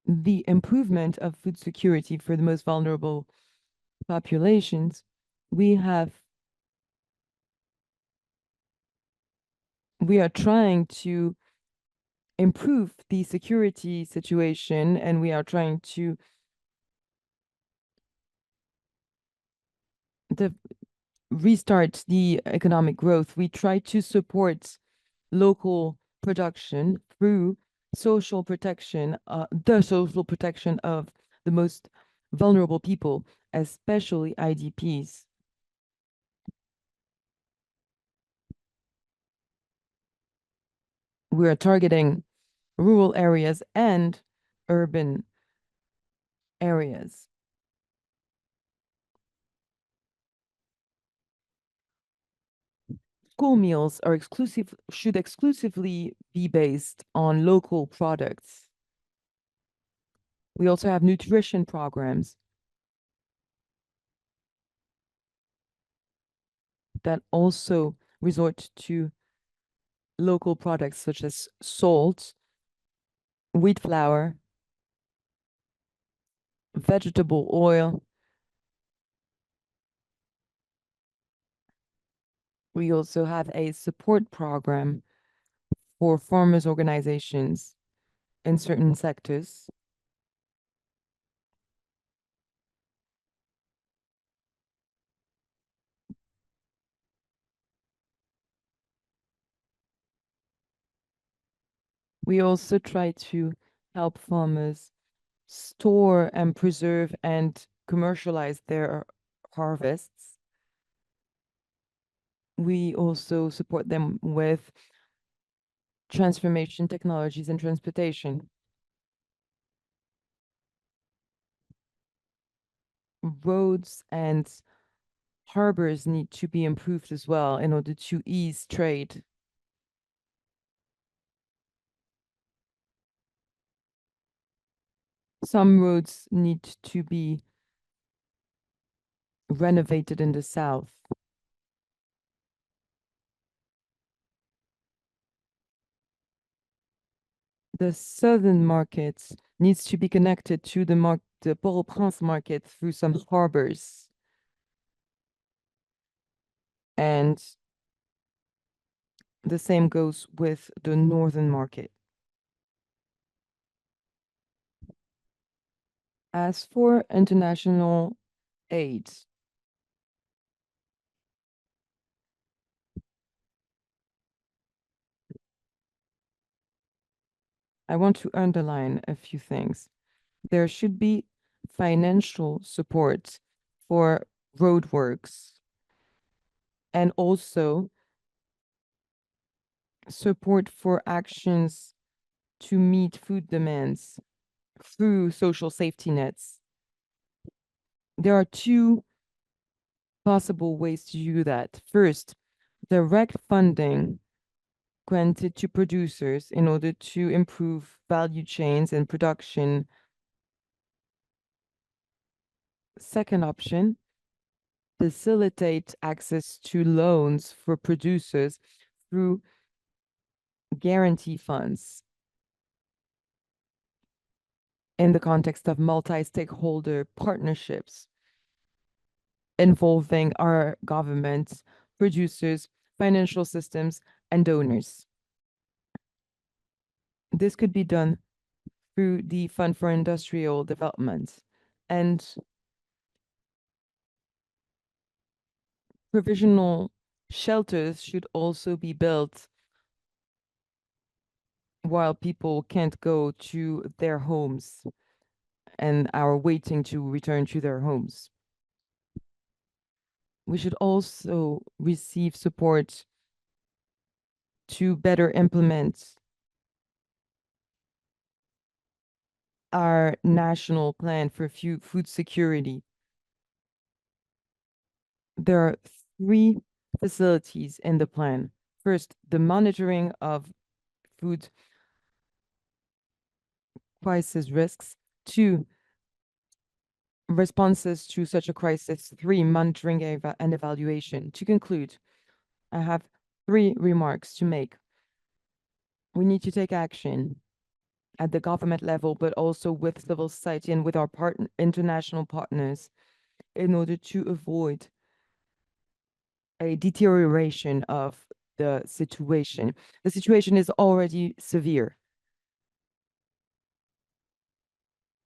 the improvement of food security for the most vulnerable populations, we are trying to improve the security situation, and we are trying to restart the economic growth. We try to support local production through social protection, the social protection of the most vulnerable people, especially IDPs. We are targeting rural areas and urban areas. School meals should exclusively be based on local products. We also have nutrition programs that also resort to local products such as salt, wheat flour, vegetable oil. We also have a support program for farmers' organizations in certain sectors. We also try to help farmers store and preserve and commercialize their harvests. We also support them with transformation technologies and transportation. Roads and harbors need to be improved as well in order to ease trade. Some roads need to be renovated in the south. The southern markets needs to be connected to the Port-au-Prince market through some harbors. And the same goes with the northern market. As for international aid, I want to underline a few things. There should be financial support for roadworks and also support for actions to meet food demands through social safety nets. There are two possible ways to do that. First, direct funding granted to producers in order to improve value chains and production. Second option, facilitate access to loans for producers through guarantee funds in the context of multi-stakeholder partnerships involving our governments, producers, financial systems, and donors. This could be done through the Fund for Industrial Development, and provisional shelters should also be built while people can't go to their homes and are waiting to return to their homes. We should also receive support to better implement our national plan for food security. There are three facilities in the plan. First, the monitoring of food crisis risks. Two, responses to such a crisis. Three, monitoring and evaluation. To conclude, I have three remarks to make. We need to take action at the government level, but also with civil society and with our international partners in order to avoid a deterioration of the situation. The situation is already severe.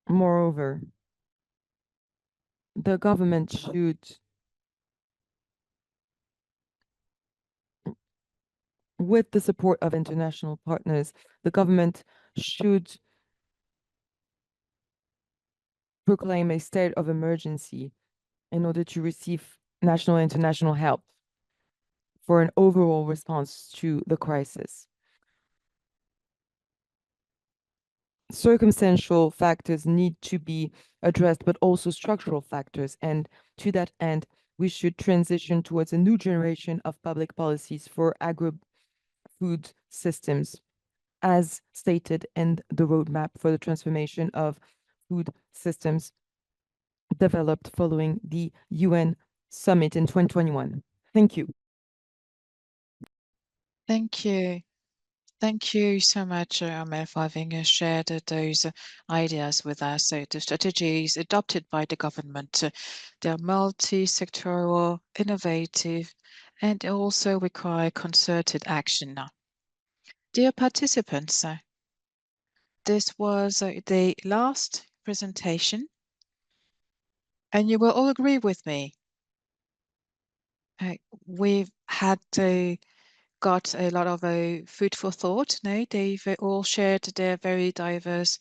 Moreover, the government should, with the support of international partners, the government should proclaim a state of emergency in order to receive national and international help for an overall response to the crisis. Circumstantial factors need to be addressed, but also structural factors. And to that end, we should transition towards a new generation of public policies for agri-food systems, as stated in the roadmap for the transformation of food systems developed following the UN summit in 2021. Thank you. Thank you. Thank you so much, Amel, for having shared those ideas with us. So the strategies adopted by the government, they are multi-sectoral, innovative, and also require concerted action. Dear participants, this was the last presentation, and you will all agree with me. We've had got a lot of food for thought. No, they've all shared their very diverse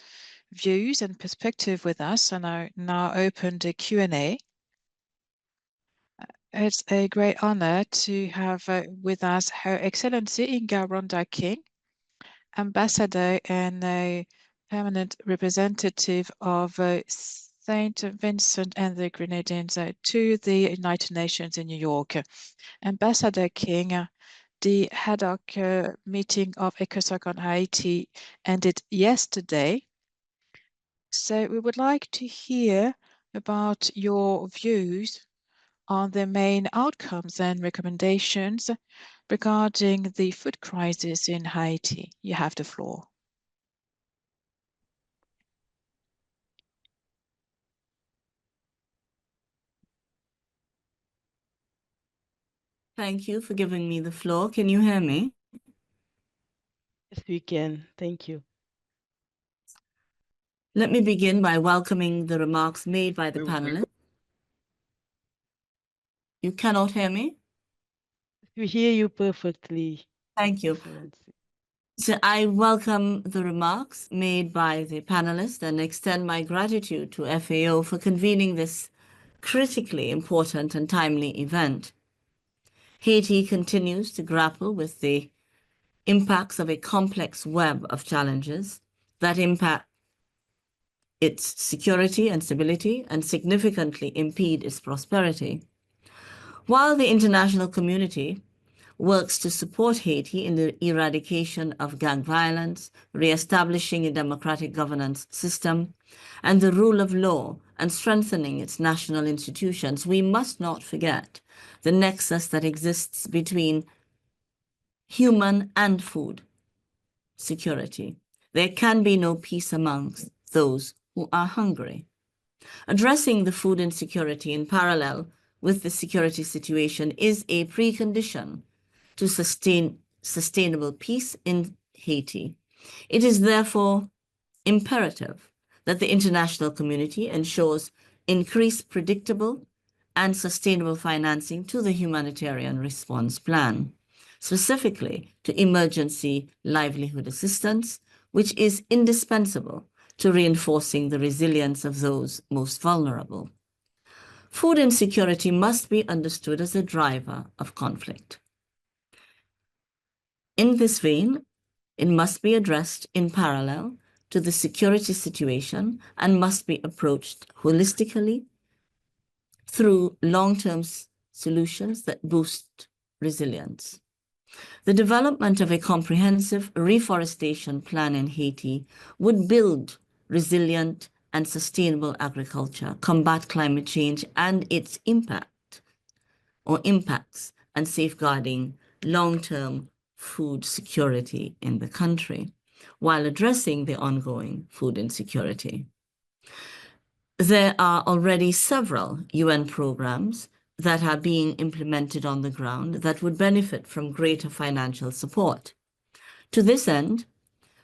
views and perspective with us, and I now open the Q&A. It's a great honor to have with us Her Excellency Inga Ronda King, Ambassador and a permanent representative of Saint Vincent and the Grenadines to the United Nations in New York. Ambassador King, the ad hoc meeting of ECOSOC on Haiti ended yesterday. So we would like to hear about your views on the main outcomes and recommendations regarding the food crisis in Haiti. You have the floor. Thank you for giving me the floor. Can you hear me? Yes, we can. Thank you. Let me begin by welcoming the remarks made by the panelists. You cannot hear me? We hear you perfectly. Thank you. Excellency. So I welcome the remarks made by the panelists and extend my gratitude to FAO for convening this critically important and timely event. Haiti continues to grapple with the impacts of a complex web of challenges that impact its security and stability and significantly impede its prosperity. While the international community works to support Haiti in the eradication of gang violence, reestablishing a democratic governance system, and the rule of law, and strengthening its national institutions, we must not forget the nexus that exists between human and food security. There can be no peace amongst those who are hungry. Addressing the food insecurity in parallel with the security situation is a precondition to sustainable peace in Haiti. It is therefore imperative that the international community ensures increased predictable and sustainable financing to the humanitarian response plan, specifically to emergency livelihood assistance, which is indispensable to reinforcing the resilience of those most vulnerable. Food insecurity must be understood as a driver of conflict. In this vein, it must be addressed in parallel to the security situation and must be approached holistically through long-term solutions that boost resilience. The development of a comprehensive reforestation plan in Haiti would build resilient and sustainable agriculture, combat climate change and its impact or impacts, and safeguarding long-term food security in the country, while addressing the ongoing food insecurity. There are already several UN programs that are being implemented on the ground that would benefit from greater financial support. To this end,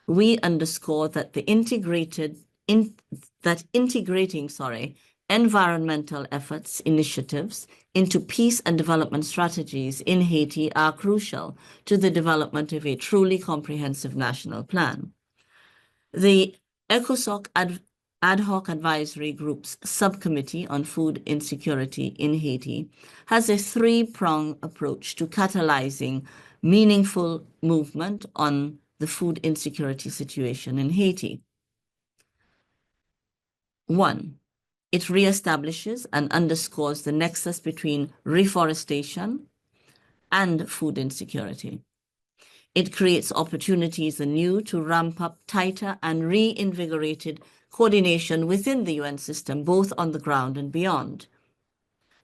we underscore that integrating environmental efforts, initiatives into peace and development strategies in Haiti are crucial to the development of a truly comprehensive national plan. The ECOSOC Ad hoc Advisory Group's Subcommittee on Food Insecurity in Haiti has a three-pronged approach to catalyzing meaningful movement on the food insecurity situation in Haiti. 1. It reestablishes and underscores the nexus between reforestation and food insecurity. It creates opportunities anew to ramp up tighter and reinvigorated coordination within the UN system, both on the ground and beyond.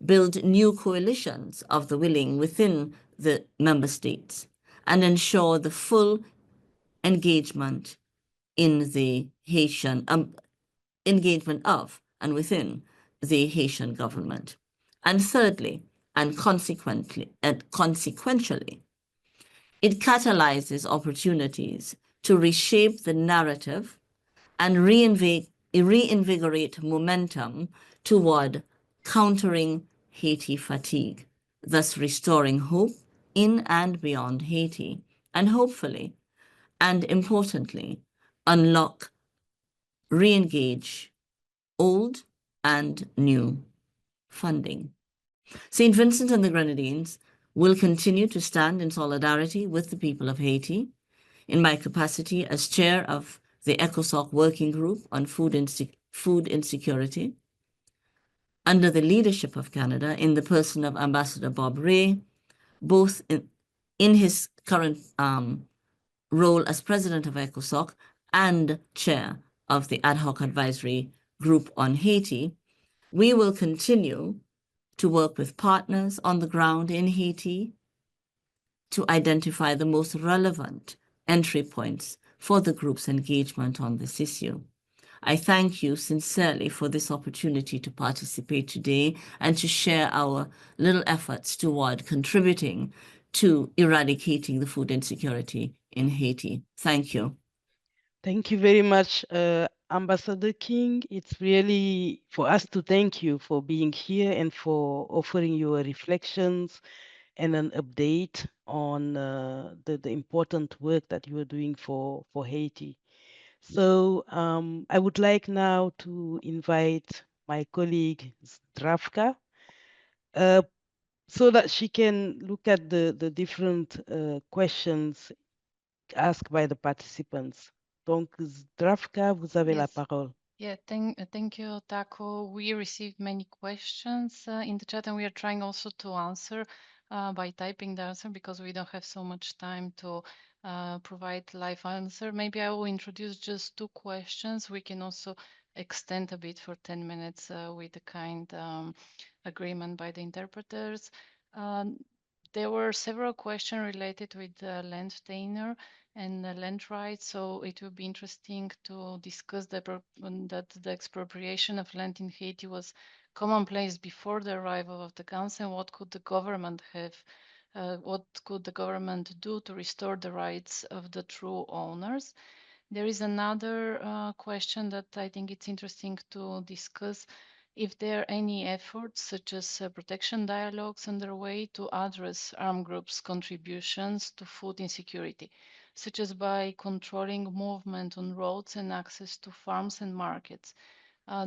Build new coalitions of the willing within the member states, and ensure the full engagement in the Haitian engagement of and within the Haitian government. And thirdly, and consequently, consequentially, it catalyzes opportunities to reshape the narrative and reinvigorate momentum toward countering Haiti fatigue, thus restoring hope in and beyond Haiti, and hopefully, and importantly, unlock, re-engage old and new funding. St. Vincent and the Grenadines will continue to stand in solidarity with the people of Haiti. In my capacity as chair of the ECOSOC Working Group on Food Insecurity, under the leadership of Canada in the person of Ambassador Bob Rae, both in his current role as president of ECOSOC and chair of the Ad Hoc Advisory Group on Haiti, we will continue to work with partners on the ground in Haiti to identify the most relevant entry points for the group's engagement on this issue. I thank you sincerely for this opportunity to participate today and to share our little efforts toward contributing to eradicating the food insecurity in Haiti. Thank you. Thank you very much, Ambassador King. It's really for us to thank you for being here and for offering your reflections and an update on the important work that you are doing for Haiti. So I would like now to invite my colleague Zdravka so that she can look at the different questions asked by the participants. Donc, Zdravka, vous avez la Yes. parole. Yeah, thank you, Taco. We received many questions in the chat, and we are trying also to answer by typing the answer because we don't have so much time to provide live answer. Maybe I will introduce just two questions. We can also extend a bit for 10 minutes with the kind agreement by the interpreters. There were several questions related with the land tenure and the land rights. So it would be interesting to discuss that the expropriation of land in Haiti was commonplace before the arrival of the guns, and what could the government have, what could the government do to restore the rights of the true owners? There is another question that I think it's interesting to discuss. If there are any efforts, such as protection dialogues underway, to address armed groups' contributions to food insecurity, such as by controlling movement on roads and access to farms and markets.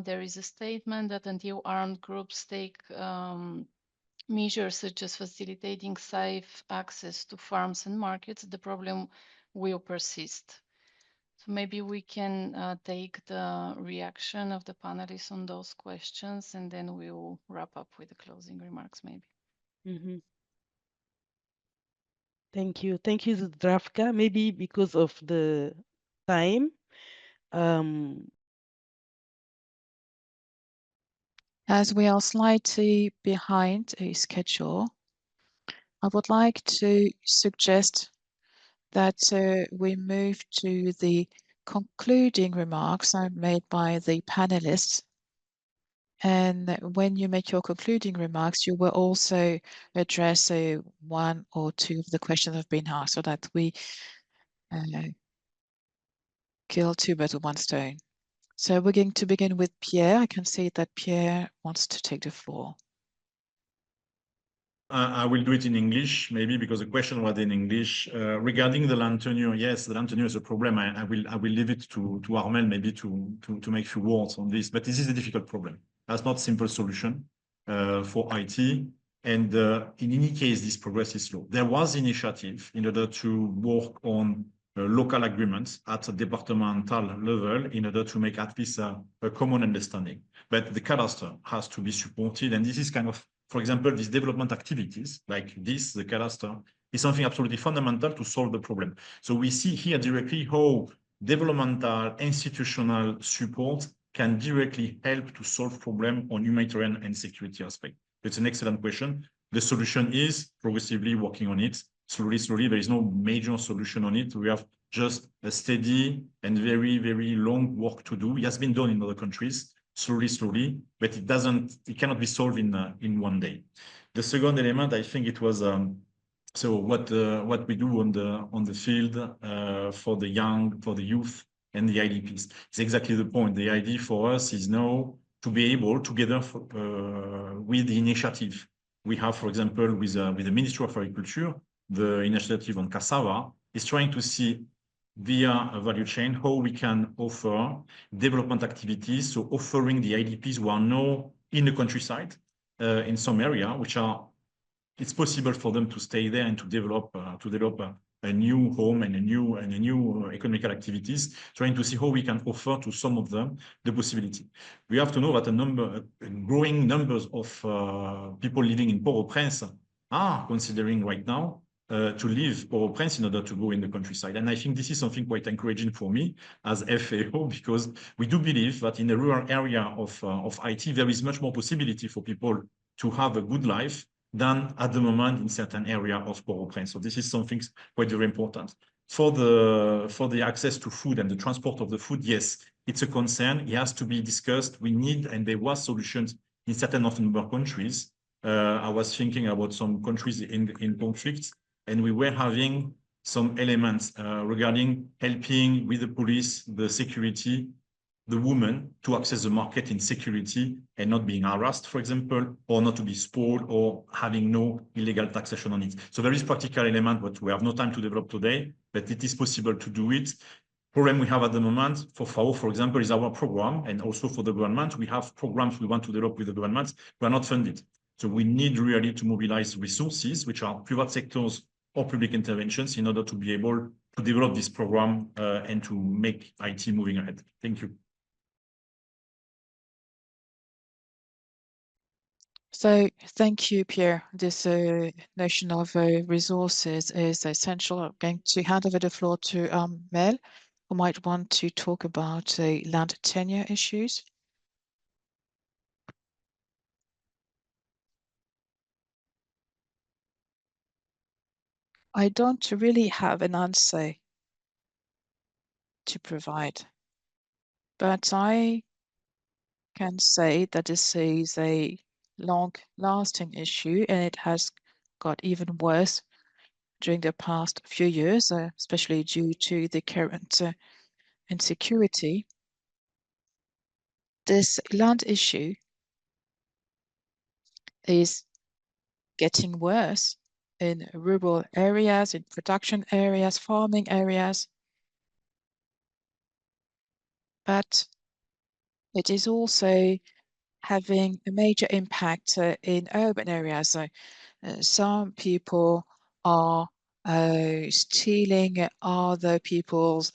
There is a statement that until armed groups take measures such as facilitating safe access to farms and markets, the problem will persist. So maybe we can take the reaction of the panelists on those questions, and then we will wrap up with the closing remarks, maybe. Mm-hmm. Thank you. Thank you, Zdravka. Maybe because of the time. As we are slightly behind a schedule, I would like to suggest that we move to the concluding remarks made by the panelists. And when you make your concluding remarks, you will also address one or two of the questions that have been asked so that we kill two birds with one stone. So we're going to begin with Pierre. I can see that Pierre wants to take the floor. I will do it in English, maybe because the question was in English. Regarding the land tenure, yes, the land tenure is a problem. I will leave it to Armel maybe to make few words on this, but this is a difficult problem. That's not a simple solution for IT. And in any case, this progress is slow. There was initiative in order to work on local agreements at a departmental level in order to make at least a common understanding. But the cadastre has to be supported, and this is kind of, for example, these development activities like this, the cadastre, is something absolutely fundamental to solve the problem. So we see here directly how developmental institutional support can directly help to solve problem on humanitarian and security aspect. It's an excellent question. The solution is progressively working on it. Slowly, there is no major solution on it. We have just a steady and very, very long work to do. It has been done in other countries, slowly, but it cannot be solved in one day. The second element, I think it was so what we do on the field for the youth and the IDPs. It's exactly the point. The idea for us is now to be able, together with the initiative we have, for example, with the Ministry of Agriculture, the initiative on cassava is trying to see via a value chain how we can offer development activities, so offering the IDPs who are now in the countryside in some area, which are it's possible for them to stay there and to develop a new home and a new economical activities, trying to see how we can offer to some of them the possibility. We have to know that growing numbers of people living in Port-au-Prince are considering right now to leave Port-au-Prince in order to go in the countryside. And I think this is something quite encouraging for me as FAO, because we do believe that in the rural area of Haiti, there is much more possibility for people to have a good life than at the moment in certain area of Port-au-Prince. So this is something quite very important. For the access to food and the transport of the food, yes, it's a concern. It has to be discussed. We need, and there was solutions in certain of number of countries. I was thinking about some countries in conflict, and we were having some elements regarding helping with the police, the security, the woman to access the market in security and not being harassed, for example, or not to be spoiled or having no illegal taxation on it. So there is practical element, but we have no time to develop today, but it is possible to do it. Problem we have at the moment for FAO, for example, is our program, and also for the government, we have programs we want to develop with the government, we are not funded. So we need really to mobilize resources, which are private sectors or public interventions, in order to be able to develop this program and to make IT moving ahead. Thank you. So thank you, Pierre. This notion of resources is essential. I'm going to hand over the floor to Mel, who might want to talk about land tenure issues. I don't really have an answer to provide, but I can say that this is a long-lasting issue, and it has got even worse during the past few years, especially due to the current insecurity. This land issue is getting worse in rural areas, in production areas, farming areas, but it is also having a major impact in urban areas. Some people are stealing other people's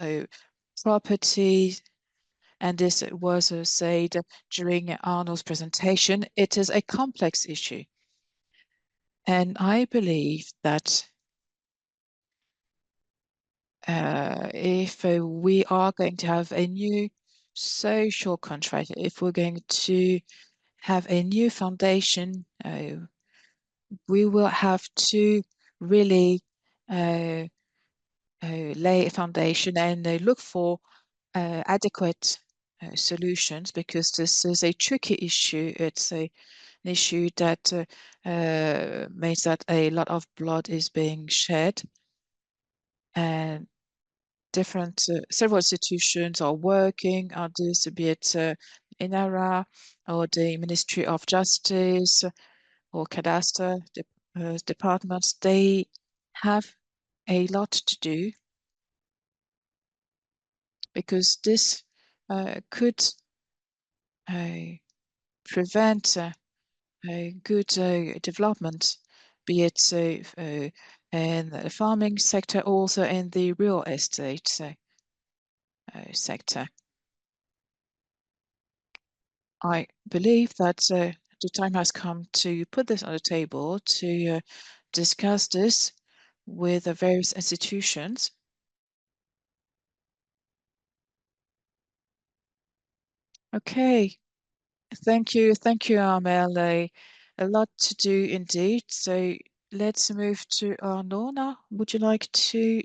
property, and this was said during Arnold's presentation. It is a complex issue, and I believe that if we are going to have a new social contract, if we're going to have a new foundation, we will have to really lay a foundation and look for adequate solutions, because this is a tricky issue. It's an issue that means that a lot of blood is being shed, and several institutions are working on this, be it INARA or the Ministry of Justice or cadastre departments. They have a lot to do, because this could prevent a good development, be it in the farming sector, also in the real estate sector. I believe that the time has come to put this on the table, to discuss this with the various institutions. Okay, thank you, Armel. A lot to do indeed. So let's move to Arnaud now. Would you like to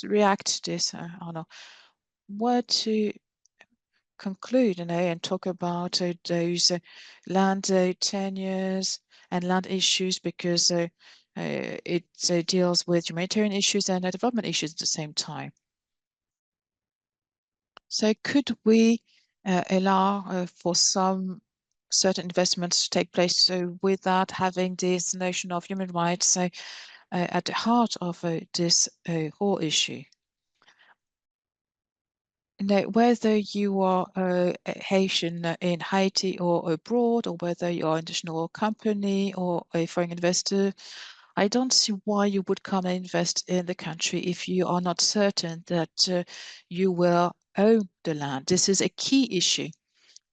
react to this, Arnaud? What to conclude, and talk about those land tenures and land issues, because it deals with humanitarian issues and development issues at the same time. So could we allow for some certain investments to take place, so without having this notion of human rights at the heart of this whole issue? Now, whether you are a Haitian in Haiti or abroad, or whether you're an international company or a foreign investor, I don't see why you would come and invest in the country if you are not certain that you will own the land. This is a key issue.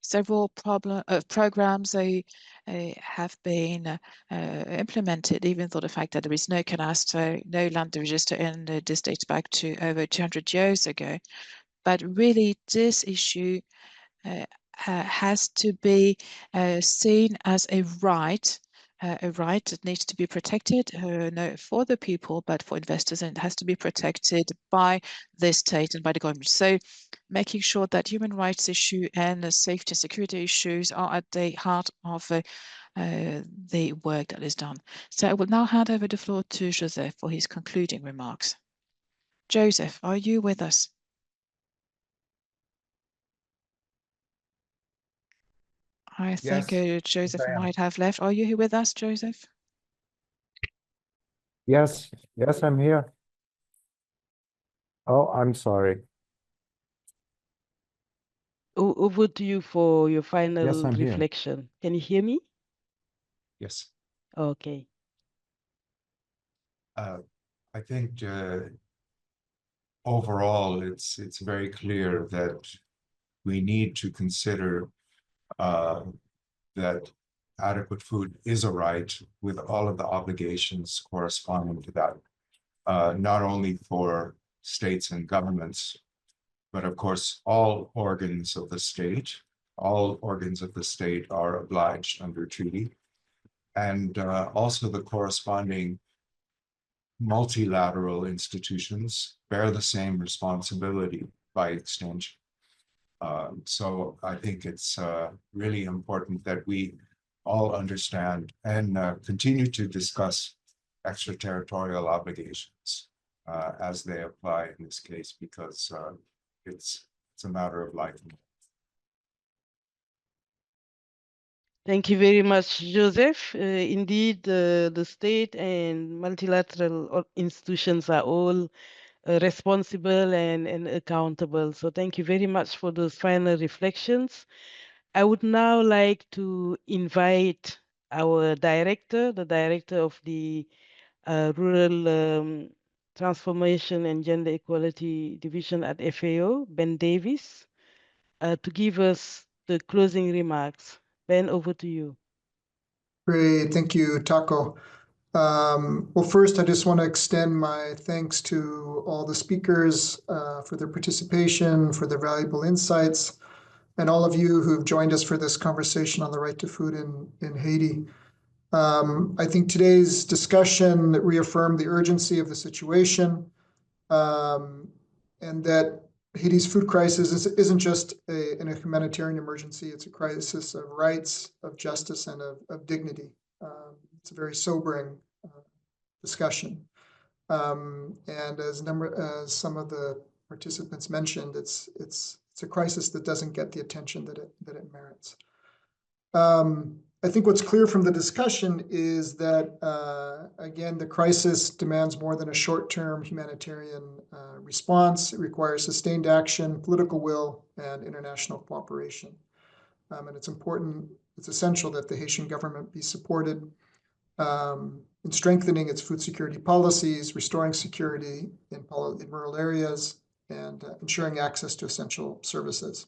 Several programs have been implemented, even though the fact that there is no cadastre, no land register, and this dates back to over 200 years ago. But really, this issue has to be seen as a right that needs to be protected, not for the people, but for investors, and it has to be protected by the state and by the government. So making sure that human rights issue and safety and security issues are at the heart of the work that is done. So I will now hand over the floor to Joseph for his concluding remarks. Joseph, are you with us? I think Joseph might have left. Are you here with us, Joseph? Yes, I'm here. Oh, I'm sorry. Over to you for your final Yes, I'm here. reflection. Can you hear me? Yes. Okay. I think overall, it's very clear that we need to consider that adequate food is a right with all of the obligations corresponding to that, not only for states and governments, but of course, all organs of the state. All organs of the state are obliged under treaty, and also the corresponding multilateral institutions bear the same responsibility by extension. So I think it's really important that we all understand and continue to discuss extraterritorial obligations as they apply in this case, because it's a matter of life and death. Thank you very much, Joseph. Indeed, the state and multilateral institutions are all responsible and accountable. So thank you very much for those final reflections. I would now like to invite our director, the director of the Rural Transformation and Gender Equality Division at FAO, Ben Davis, to give us the closing remarks. Ben, over to you. Great, thank you, Taco. Well, first, I just want to extend my thanks to all the speakers for their participation, for their valuable insights, and all of you who've joined us for this conversation on the right to food in Haiti. I think today's discussion reaffirmed the urgency of the situation, and that Haiti's food crisis isn't just a humanitarian emergency, it's a crisis of rights, of justice, and of dignity. It's a very sobering discussion. And as some of the participants mentioned, it's a crisis that doesn't get the attention that it merits. I think what's clear from the discussion is that, again, the crisis demands more than a short-term humanitarian response. It requires sustained action, political will, and international cooperation. And it's essential that the Haitian government be supported in strengthening its food security policies, restoring security in rural areas, and ensuring access to essential services.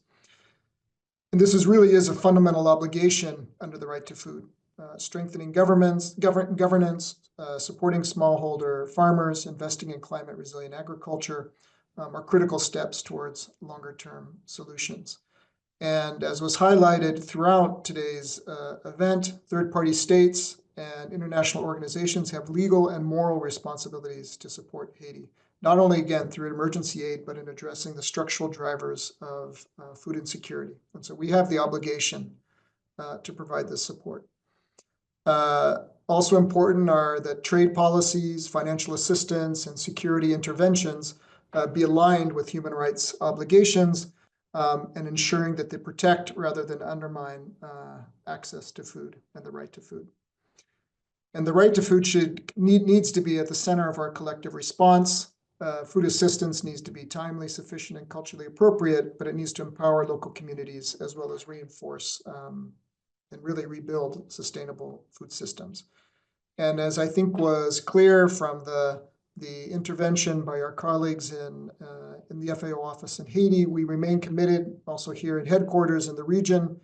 And this really is a fundamental obligation under the right to food. strengthening governance, supporting smallholder farmers, investing in climate resilient agriculture are critical steps towards longer term solutions. And as was highlighted throughout today's event, third-party states and international organizations have legal and moral responsibilities to support Haiti, not only, again, through emergency aid, but in addressing the structural drivers of food insecurity. And so we have the obligation to provide this support. Also important are that trade policies, financial assistance, and security interventions be aligned with human rights obligations and ensuring that they protect rather than undermine access to food and the right to food. And the right to food needs to be at the center of our collective response. Food assistance needs to be timely, sufficient, and culturally appropriate, but it needs to empower local communities as well as reinforce and really rebuild sustainable food systems. And as I think was clear from the intervention by our colleagues in the FAO office in Haiti, we remain committed also here at headquarters in the region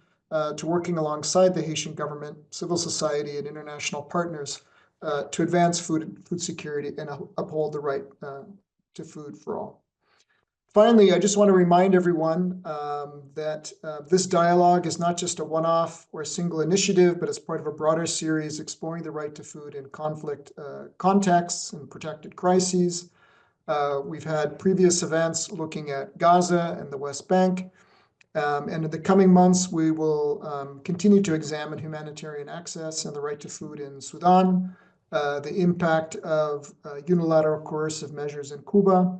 to working alongside the Haitian government, civil society, and international partners to advance food security and uphold the right to food for all. Finally, I just want to remind everyone that this dialogue is not just a one-off or a single initiative, but it's part of a broader series exploring the right to food in conflict contexts and protected crises. We've had previous events looking at Gaza and the West Bank. And in the coming months, we will continue to examine humanitarian access and the right to food in Sudan, the impact of unilateral coercive measures in Cuba,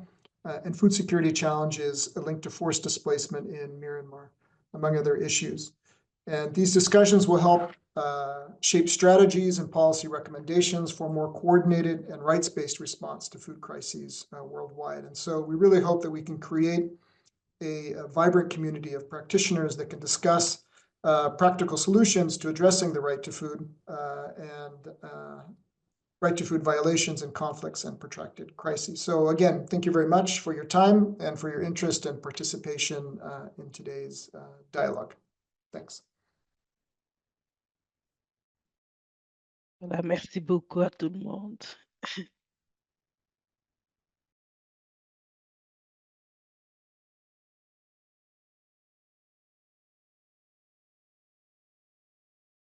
and food security challenges linked to forced displacement in Myanmar, among other issues. And these discussions will help shape strategies and policy recommendations for a more coordinated and rights-based response to food crises worldwide. And so we really hope that we can create a vibrant community of practitioners that can discuss practical solutions to addressing the right to food and right to food violations and conflicts and protracted crises. So again, thank you very much for your time and for your interest and participation in today's dialogue. Thanks. Voilà, merci beaucoup à tout le monde.